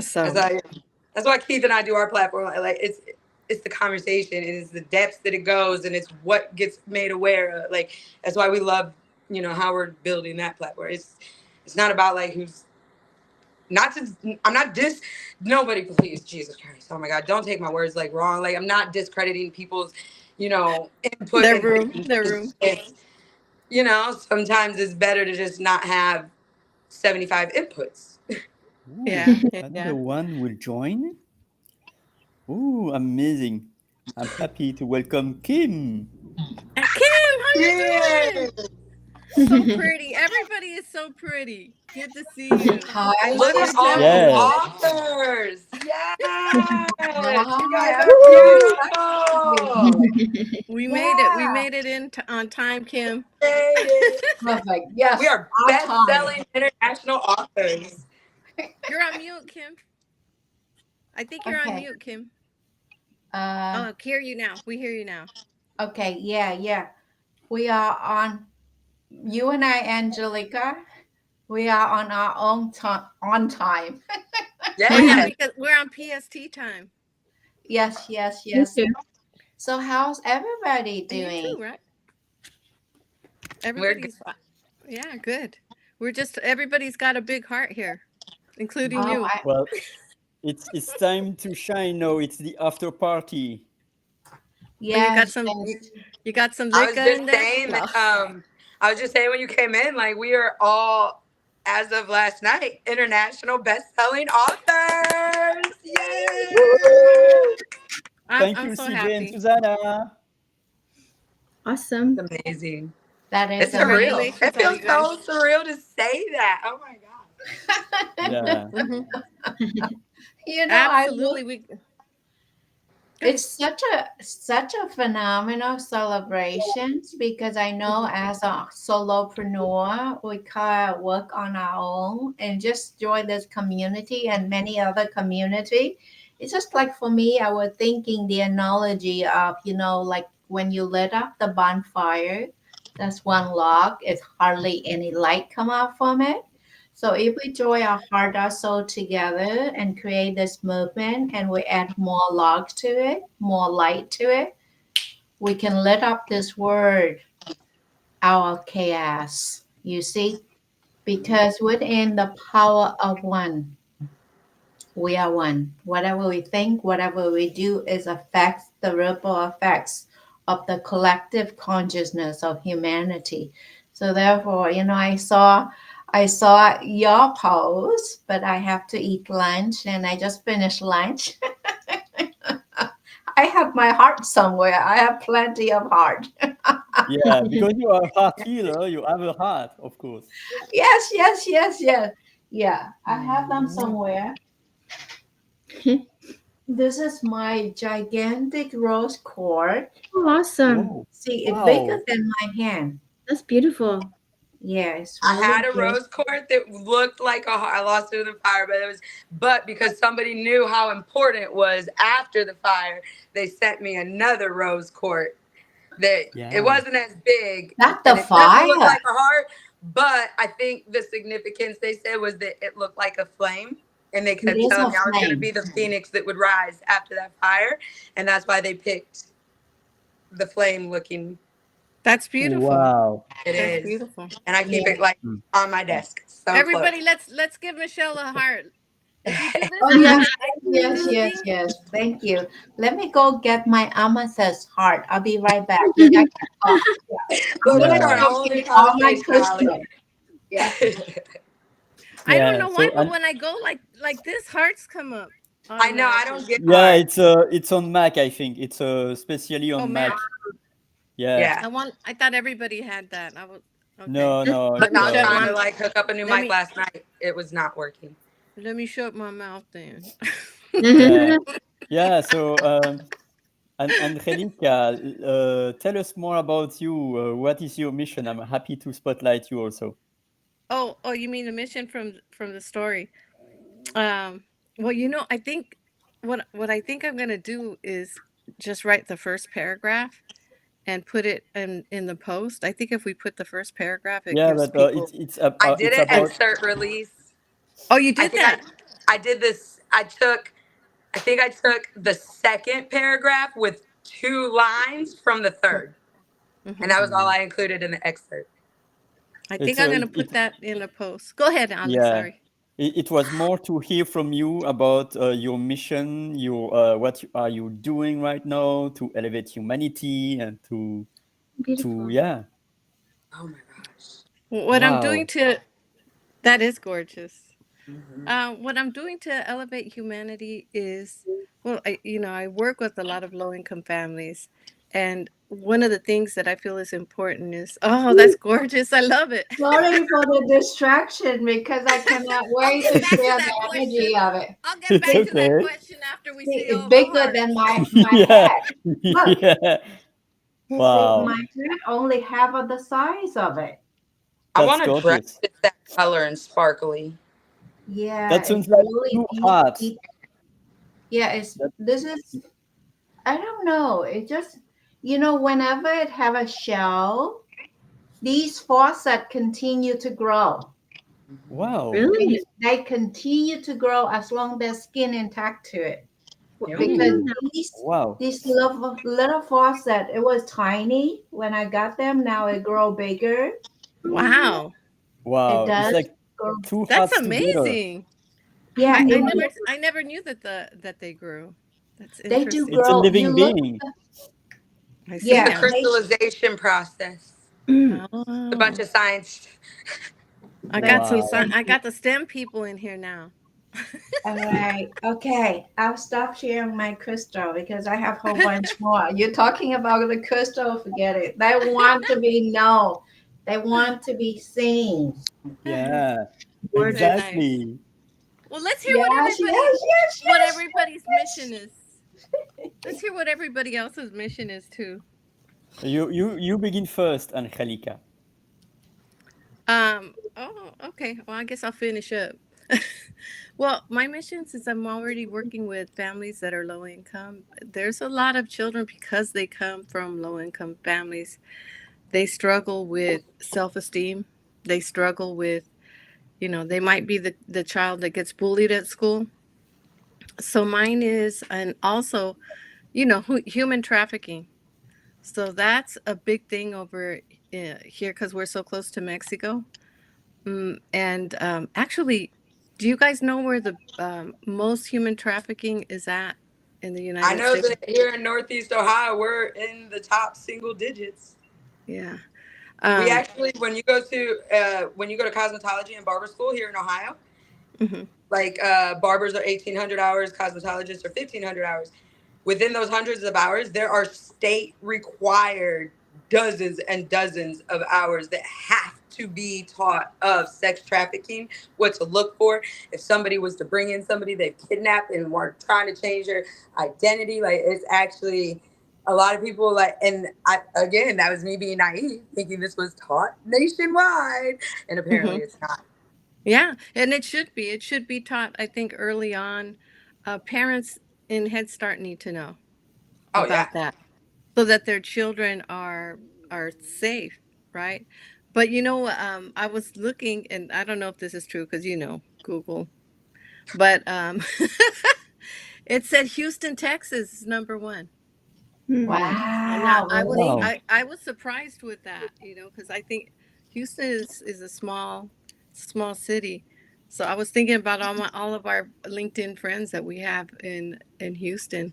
So That's why Keith and I do our platform. Like it's the conversation, and it's the depths that it goes, and it's what gets made aware of. Like that's why we love, how we're building that platform. It's not about like who's not to. I'm not nobody, please, Jesus Christ. Oh my God, don't take my words like wrong. Like I'm not discrediting people's, input. their room. It's, sometimes it's better to just not have 75 inputs. Ooh, Yeah. another one will join. Ooh, amazing. I'm happy to welcome Kim. Kim, how you doing? So pretty. Everybody is so pretty. Good to see you. Hi, Look at all Yes. the authors. Yes. You guys Hi. are beautiful. We Yeah. made it in on time, Kim. Perfect. Yes. We are on time. best-selling international authors. You're on mute, Kim. I think you're on Okay. mute, Kim. Uh, Hear you now. We hear you now. okay. Yeah. We are on. You and I, Angelica. We are on our own time. On time. Oh yeah, Yes. because we're on PST time. Yes. You too. So how's everybody And you doing? too, right? Everybody's yeah, good. Everybody's got a big heart here, including you. Well, it's time to shine now. It's the after party. Yes. You got some I was liquor just in there? saying No. that, I was just saying when you came in, like we are all, as of last night, international best-selling authors. Yay! Thank I'm you, so CJ happy. and Susanna. Awesome. It's amazing. That is It's surreal. Congratulations, It feels all you so surreal to say that. Oh my God. Yeah. Absolutely. It's such a phenomenal celebrations because I know as a solopreneur we can work on our own and just join this community and many other community. It's just like for me, I was thinking the analogy of like when you lit up the bonfire, that's one log. It's hardly any light come out from it. So if we join our heart, our soul together and create this movement and we add more logs to it, more light to it, we can lit up this world out of chaos, you see? Because within the power of one, we are one. Whatever we think, whatever we do is affects the ripple effects of the collective consciousness of humanity. So therefore, I saw I saw your post, but I have to eat lunch, and I just finished lunch. I have my heart somewhere. I have plenty of heart. Yeah, because you are a heart healer, you have a heart, of course. Yes. Yeah, I have them somewhere. This is my gigantic rose quartz. Awesome. Whoa. See, it's Wow. bigger than my hand. That's beautiful. Yeah, it's I really had a big. rose quartz that looked like a heart. I lost it in the fire, but because somebody knew how important it was after the fire, they sent me another rose quartz that Yeah. it wasn't as big. Not the and it doesn't look fire. like a heart, but I think the significance they said was that it looked like a flame. And they It kept is telling a me I was going to flame. be the phoenix that would rise after that fire. And that's why they picked the flame looking. That's beautiful. Wow. It That's is. beautiful. And I keep Yeah. it like on my desk. So Everybody, let's give Michelle a heart. If you do this, Oh, yes. this thing, Thank you. Let me go get my amethyst heart. I'll be right back. You guys can talk. Yeah. Well, I'm that's gonna our go only get all my conversation, Holly. crystals. Yeah. I don't Yeah. know why, So, but and when I go like this, hearts come up. I know I don't automatically. get yeah, hard. it's on Mac, I think. It's especially Oh, on Mac. Mac. Yeah. Yeah. I thought everybody had that. I was okay. No, no, But it's not Shut trying my. to like hook up a new Let mic me last night. It was not working. let me shut my mouth then. yeah. Yeah, so and Angelica, tell us more about you. What is your mission? I'm happy to spotlight you also. Oh, you mean the mission from the story? Um, well, I think what I think I'm gonna do is just write the first paragraph and put it in the post. I think if we put the first paragraph, it Yeah, gives but people. I did it's it at about cert release. Oh, you I did think that. I did this. I think I took the second paragraph with 2 lines from the third, and Hmm. that was all I included in the excerpt. I think it's I'm gonna put that in a post. Go ahead, Ali. yeah. Sorry. It was more to hear from you about your mission, your are you doing right now to elevate humanity and to Beautiful. yeah. Oh my gosh. What I'm doing Wow. to that is gorgeous. Mm-hmm. What I'm doing to elevate humanity is, well, I work with a lot of low income families, and one of the things that I feel is important is, oh, that's gorgeous. I love it. Sorry for the distraction because I cannot I'll wait get to back to share that the question. energy of it. I'll get It's back See, to that okay. question after we see, see it's all the bigger than hearts. my Yeah. head. Look, Yeah. see, my Wow. head only half of the size of it. I That's want a dress gorgeous. that's that color and sparkly. Yeah, That it's sounds like really two deep. hearts. Yeah, this is I don't know. It just whenever it have a shell, these faucets continue to grow. Wow. Really? They continue to grow as long as there's skin intact to it. Well, I didn't Because know Ooh. that. Wow. these little faucet, it was tiny when I got them. Now it grow bigger. Wow, It Wow. It's does like grow. two that's hearts together. amazing. Yeah, I never knew that they grew. That's they do interesting. It's a grow. You living look. being. I see It's the Yeah, now. crystallization process. Mm. A bunch Oh, of science. Wow. I got the STEM people in here now. all right. Okay. I'll stop sharing my crystal because I have a whole bunch more. You're talking about the crystal, forget it. They want to be known. They want to be seen. Yeah. Very Gorgeous. nice. Exactly. Well, let's hear Yes, yes, yes, what yes, everybody's yes. mission is. Let's hear what everybody else's mission is too. You begin first, Angelica. Oh, okay. Well, I guess I'll finish up. Well, my mission, since I'm already working with families that are low income, there's a lot of children because they come from low income families. They struggle with self esteem. They struggle with, they might be the child that gets bullied at school. So mine is, and also, human trafficking. So that's a big thing over here because we're so close to Mexico. And actually, do you guys know where the most human trafficking is at in the I United know States? that here in Northeast Ohio, we're in the top single digits. Yeah. We Um, actually, when you go to cosmetology and barber school here in Ohio, mhm, like barbers are 1,800 hours, cosmetologists are 1,500 hours. Within those hundreds of hours, there are state required dozens and dozens of hours that have to be taught of sex trafficking, what to look for. If somebody was to bring in somebody they've kidnapped and were trying to change their identity, like it's actually a lot of people like, and again, that was me being naive, thinking this was taught nationwide, and apparently mhm. it's not. Yeah, and it should be. It should be taught, I think, early on. Parents in Head Start need to know Oh yeah. about that so that their children are safe, right? But I was looking, and I don't know if this is true because Google, but it said Houston, Texas is number one. And Wow, I was really? Wow. I was surprised with that, because I think Houston is a small city. So I was thinking about all of our LinkedIn friends that we have in Houston,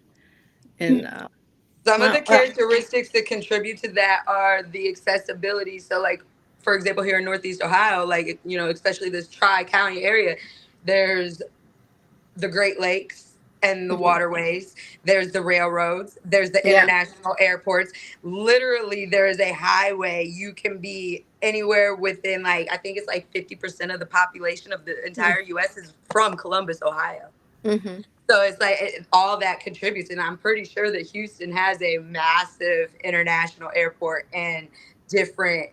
and Some of the wow, characteristics that contribute to that are the accessibility. So, like, for example, here in Northeast Ohio, like, especially this Tri-County area, there's the Great Lakes and the mhm, waterways. There's the railroads. There's the yeah, international airports. Literally, there is a highway. You can be anywhere within, like, I think it's like 50% of the population of the entire U.S. is from Columbus, Ohio. mm-hmm. So it's like all that contributes. And I'm pretty sure that Houston has a massive international airport and different,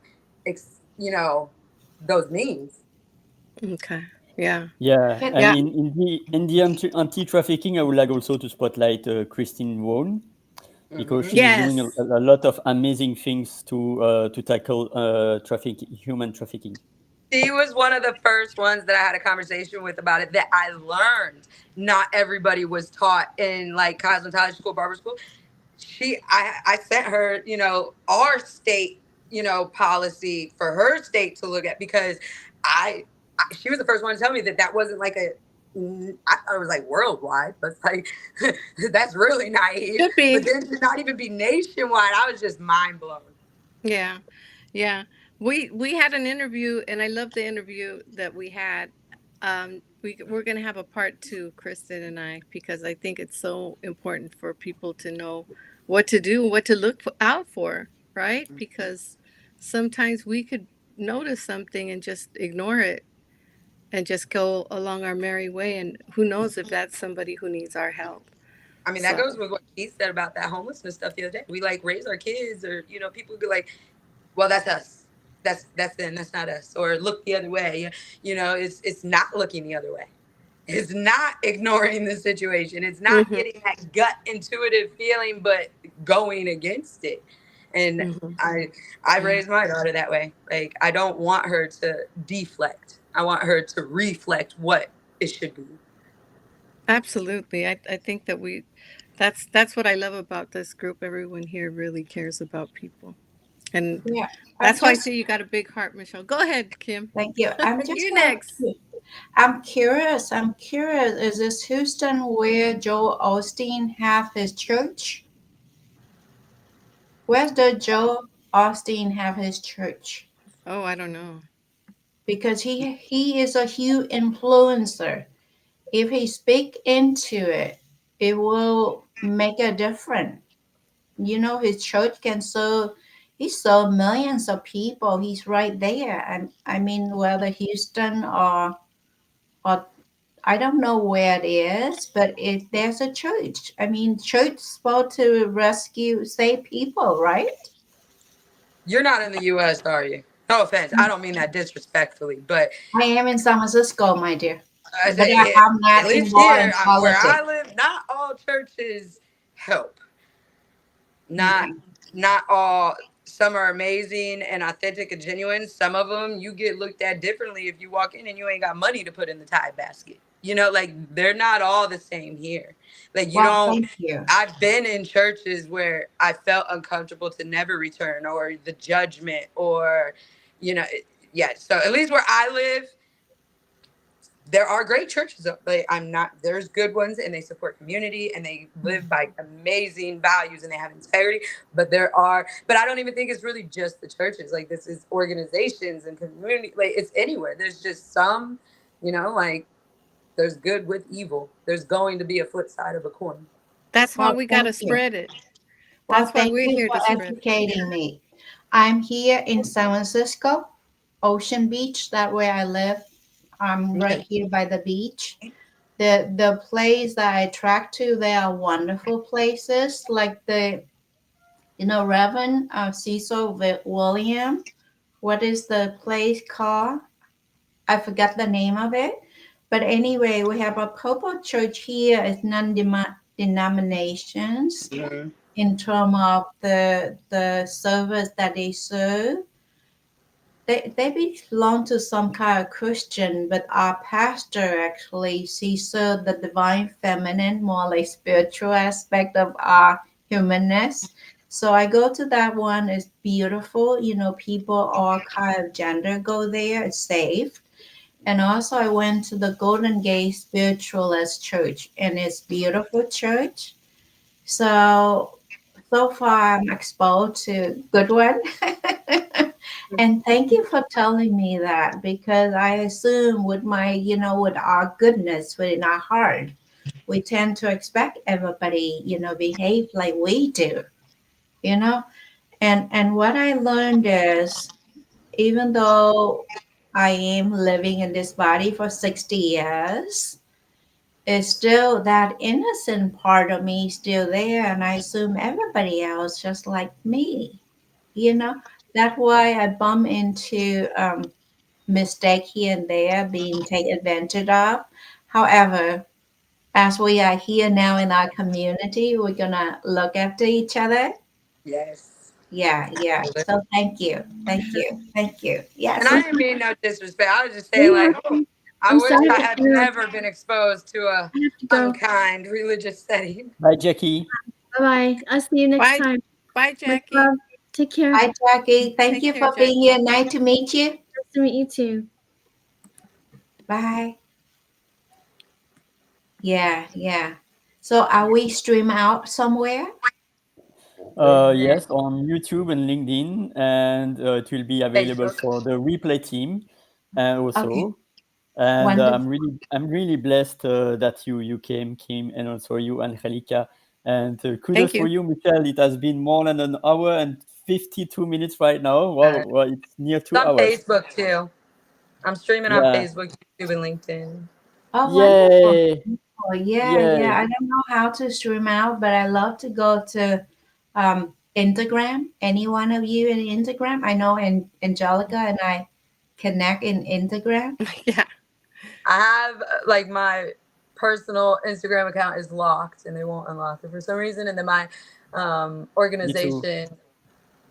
those means. Okay, yeah, Yeah, Can, and yeah, in the anti-trafficking, I would like also to spotlight Kristin because Hmm. she is doing a, yes, a lot of amazing things to tackle human trafficking. She was one of the first ones that I had a conversation with about it that I learned not everybody was taught in like cosmetology school, barber school. I sent her, our state, policy for her state to look at because she was the first one to tell me that wasn't like I thought it was like worldwide, but it's like, that's really naive. should be. But then to not even be nationwide, I was just mind blown. Yeah, yeah. We had an interview, and I love the interview that we had. We're gonna have a part two, Kristen and I, because I think it's so important for people to know what to do, what to out for, right? Because sometimes we could notice something and just ignore it and just go along our merry way, and who knows if that's somebody who needs our help. I mean, that So, goes with what Keith said about that homelessness stuff the other day. We like raise our kids, or people be like, "Well, that's us. That's them. That's not us." Or look the other way. It's not looking the other way. It's not ignoring the situation. It's not hmm getting that gut intuitive feeling, but going against it. And hmm I yeah. raised my daughter that way. Like I don't want her to deflect. I want her to reflect what it should be. Absolutely. I think that that's what I love about this group. Everyone here really cares about people. And yeah, I'm that's why I just say you got a big heart, Michelle. Go ahead, Kim. thank you. I'm just You next. I'm curious. I'm curious. Is this Houston where Joel Osteen have his church? Where does Joel Osteen have his church? Oh, I don't know. Because he is a huge influencer. If he speak into it, it will make a difference. His church can serve. He serve millions of people. He's right there, and I mean, whether Houston or I don't know where it is, but there's a church. I mean, church supposed to save people, right? You're not in the U.S., are you? No offense. I don't mean that disrespectfully, but I am in San Francisco, my dear, I but say I'm at not least involved here, in where politics. I live, not all churches help. Not Okay. not all. Some are amazing and authentic and genuine. Some of them you get looked at differently if you walk in and you ain't got money to put in the tithe basket. Like they're not all the same here. Like you Well, don't. thank you. I've been in churches where I felt uncomfortable to never return, or the judgment, or, yeah. So at least where I live, there are great churches. Like, there's good ones, and they support community, and they live by amazing values, and they have integrity. But I don't even think it's really just the churches. Like, this is organizations and community. Like, it's anywhere. There's just some, like, there's good with evil. There's going to be a flip side of a coin. That's why Well, we got to thank you. spread it. Well, That's why thank we're you here for to spread it. educating me. I'm here in San Francisco, Ocean Beach. That where I live. I'm right here by the beach. The place that I track to, they are wonderful places. Like Reverend Cecil William. What is the place called? I forgot the name of it. But anyway, we have a couple church here. It's non-denominations in terms of the service that they serve. They belong to some kind of Christian, but our pastor actually sees the divine feminine, more like spiritual aspect of our humanness. So I go to that one. It's beautiful. People all kind of gender go there. It's safe. And also I went to the Golden Gate Spiritualist Church, and it's beautiful church. So far I'm exposed to good one. And thank you for telling me that, because I assume with with our goodness within our heart, we tend to expect everybody, behave like we do, you know. And what I learned is, even though I am living in this body for 60 years, it's still that innocent part of me still there, and I assume everybody else just like me, you know. That's why I bump into mistake here and there being taken advantage of. However, as we are here now in our community, we're gonna look after each other. Yes. Yeah. So thank you. Yes. And I didn't mean no disrespect. I was just saying, like, I wish sorry I to had hear. never been exposed to a I have to go. unkind religious setting. Bye, Jackie. Bye-bye. I'll see you next Bye. time. Bye, Much Jackie. love. Take care. Hi, Jackie. Thank Take you care, for being Jackie. here. Nice to meet you. Nice to meet you too. Bye. Yeah. So are we stream out somewhere? Yes, on YouTube and LinkedIn, and it will be available Facebook. for the replay team, also. Okay. And Wonderful. I'm really blessed that you came, Kim, and also you, Angelica. And kudos Thank you. for you, Michelle. It has been more than an hour and 52 minutes right now. Wow, well, it's near 2 It's on hours. Facebook too. I'm streaming on Yeah. Facebook, YouTube, and LinkedIn. Oh, wonderful. Yay! Oh, yeah. Yay! I don't know how to stream out, but I love to go to Instagram. Any one of you in Instagram? I know Angelica and I connect in Instagram. Yeah. I have like my personal Instagram account is locked, and they won't unlock it for some reason. And then my organization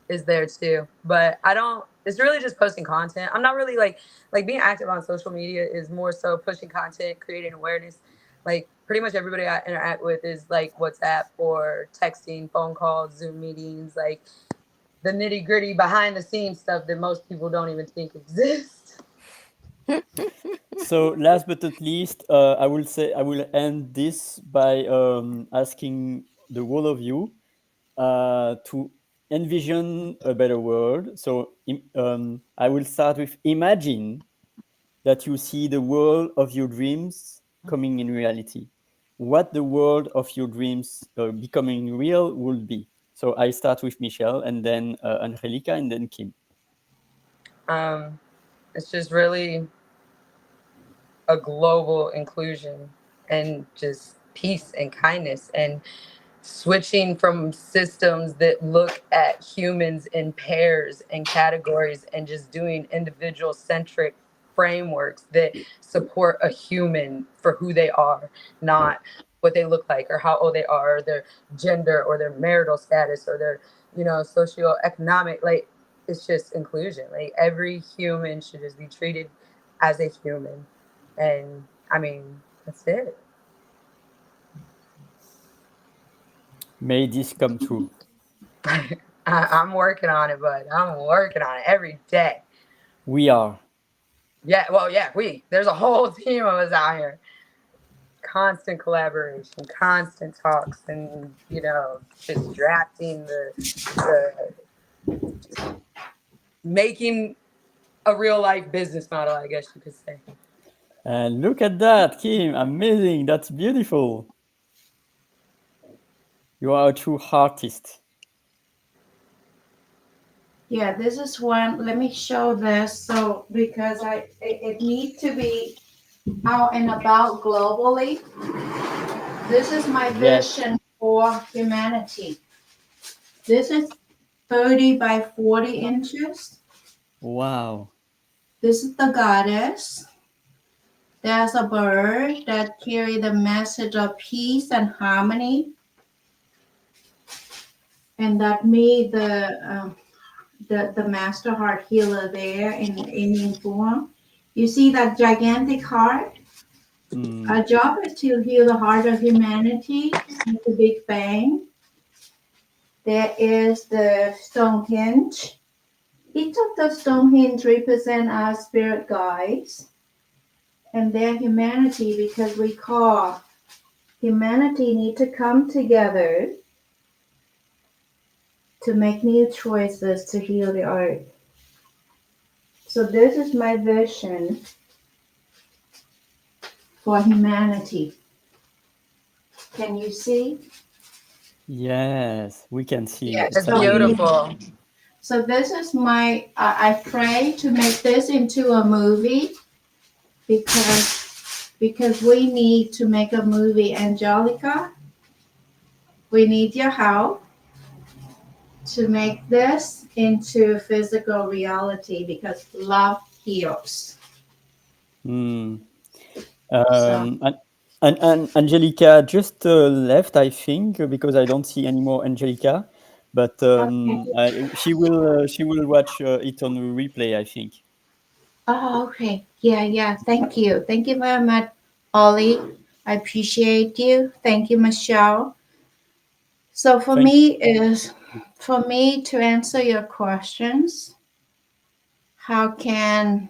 is there too, but I don't. It's really just posting content. I'm not really like being active on social media is more so pushing content, creating awareness. Like pretty much everybody I interact with is like WhatsApp or texting, phone calls, Zoom meetings, like the nitty gritty behind the scenes stuff that most people don't even think exists. So last but not least, I will end this by asking the whole of you to envision a better world. So I will start with imagine that you see the world of your dreams coming in reality. What the world of your dreams becoming real would be. So I start with Michelle, and then Angelica, and then Kim. It's just really a global inclusion and just peace and kindness, and switching from systems that look at humans in pairs and categories and just doing individual centric frameworks that support a human for who they are, not what they look like or how old they are or their gender or their marital status or their socioeconomic. Like, it's just inclusion. Like, every human should just be treated as a human. And I mean, that's it. May this come true. I'm working on it, bud. I'm working on it every day. We are. Yeah, well, yeah, there's a whole team of us out here. Constant collaboration, constant talks, and just drafting the making a real life business model, I guess you could say. And look at that, Kim. Amazing. That's beautiful. You are a true artist. Yeah, this is one. Let me show this. So because it needs to be out and about globally. This is my Yes. vision for humanity. This is 30 by 40 inches. Wow. This is the goddess. There's a bird that carry the message of peace and harmony, and that made the master heart healer there in Indian form. You see that gigantic heart? Our job is to heal the heart of humanity in the Big Bang. There is the Stonehenge. Each of the Stonehenge represent our spirit guides and their humanity, because we call humanity need to come together to make new choices to heal the earth. So this is my vision for humanity. Can you see? Yes, we can see. Yeah, it's So, beautiful. So this is my, I pray to make this into a movie, because we need to make a movie. Angelica, we need your help to make this into physical reality, because love heals. And Angelica just left, I think, because I don't see any more Angelica. But she will watch it on replay, I think. Oh, okay. Yeah. Thank you. Thank you very much, Ollie. I appreciate you. Thank you, Michelle. So for me to answer your questions, how can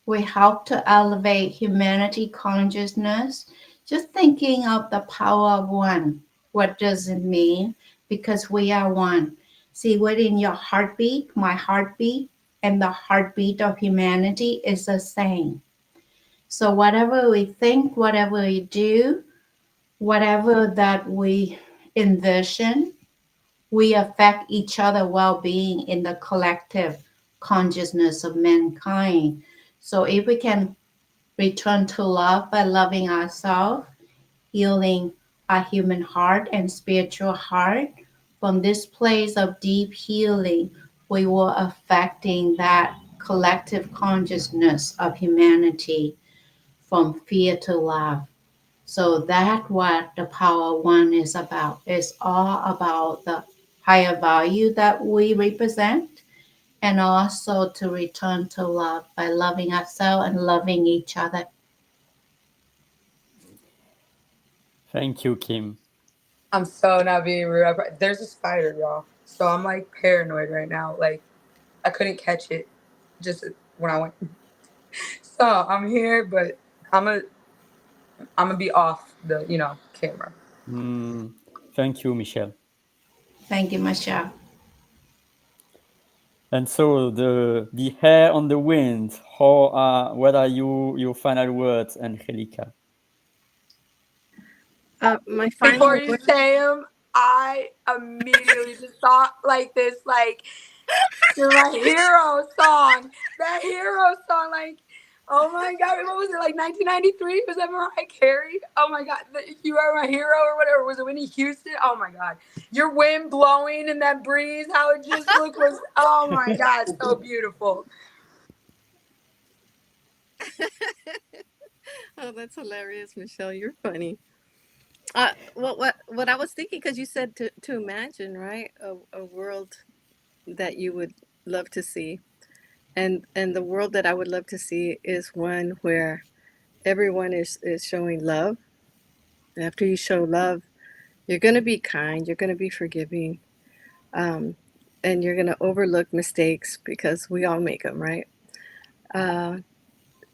we help to elevate humanity consciousness? Just thinking of the power of one. What does it mean? Because we are one. See, within your heartbeat, my heartbeat, and the heartbeat of humanity is the same. So whatever we think, whatever we do, whatever that we envision, we affect each other well-being in the collective consciousness of mankind. So if we can return to love by loving ourselves, healing our human heart and spiritual heart, from this place of deep healing, we will affecting that collective consciousness of humanity from fear to love. So that's what the power one is about. It's all about the higher value that we represent, and also to return to love by loving ourselves and loving each other. Thank you, Kim. I'm so not being rude. There's a spider, y'all. So I'm like paranoid right now. Like I couldn't catch it just when I went. So I'm here, but I'm gonna be off the camera. Thank you, Michelle. Thank you, Michelle. And so the hair on the wind. What are your final words, Angelica? My final Before you word. say them, I immediately just thought like this, like my hero song. That hero song, like, oh my God, what was it, like 1993? Was that Mariah Carey? Oh my God, You Are My Hero or whatever. Was it Whitney Houston? Oh my God. Your wind blowing and that breeze, how it just looked was, oh my God, so beautiful. Oh, that's hilarious, Michelle. You're funny. What I was thinking, because you said to imagine, right, a world that you would love to see, and the world that I would love to see is one where everyone is showing love. After you show love, you're going to be kind, you're going to be forgiving, um, and you're going to overlook mistakes, because we all make them, right? Uh,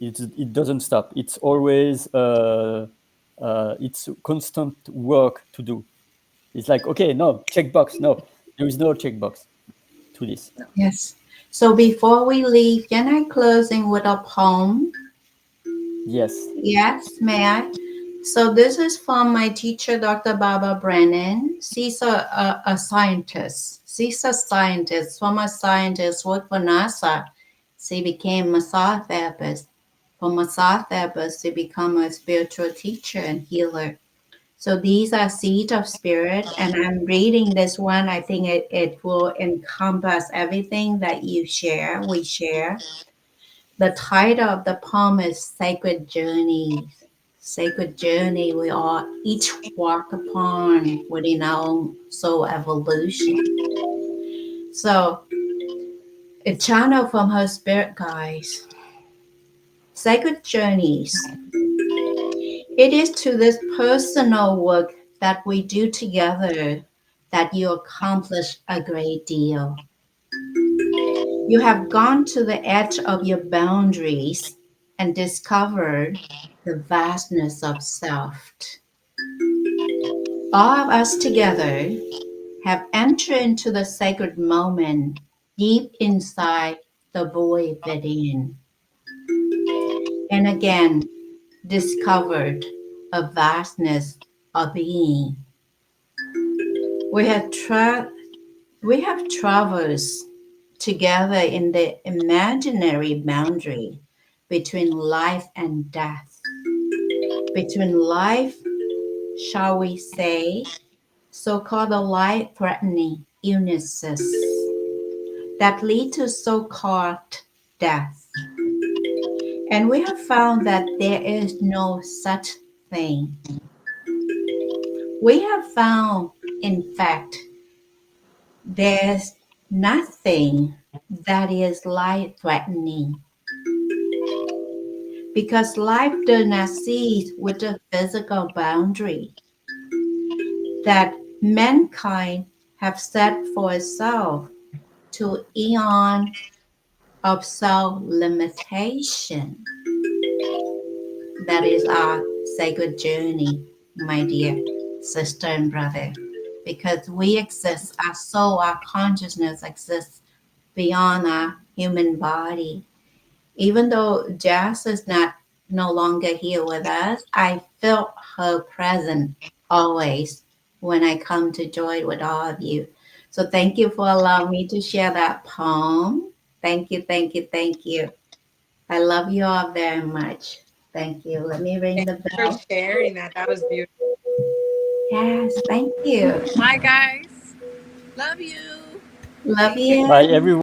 It doesn't stop. It's always it's constant work to do. It's like, okay, no checkbox. No, there is no checkbox to this. Yes. So before we leave, can I closing with a poem? Yes. Yes, may I? So this is from my teacher, Dr. Barbara Brennan. She's a scientist. She's a scientist, former scientist, worked for NASA. She became massage therapist. From massage therapist, she become a spiritual teacher and healer. So these are seeds of spirit, and I'm reading this one. I think it will encompass everything that you share, we share. The title of the poem is Sacred Journeys. Sacred journey we all each walk upon within our own soul evolution. So a channel from her spirit guides. Sacred journeys. It is to this personal work that we do together that you accomplish a great deal. You have gone to the edge of your boundaries and discovered the vastness of self. All of us together have entered into the sacred moment deep inside the void within, and again discovered a vastness of being. We have traversed together in the imaginary boundary between life and death, between life, shall we say, so-called life-threatening illnesses that lead to so-called death. And we have found that there is no such thing. We have found, in fact, there's nothing that is life-threatening, because life does not cease with the physical boundary that mankind have set for itself to eon of self-limitation. That is our sacred journey, my dear sister and brother, because we exist, our soul, our consciousness exists beyond our human body. Even though Jazz is no longer here with us, I felt her presence always when I come to join with all of you. So thank you for allowing me to share that poem. Thank you, thank you, thank you. I love you all very much. Thank you. Let me ring the For bell. sharing that. That was beautiful. Yes, thank you. Bye, guys. Love you. Love Take care. you. Bye, everyone.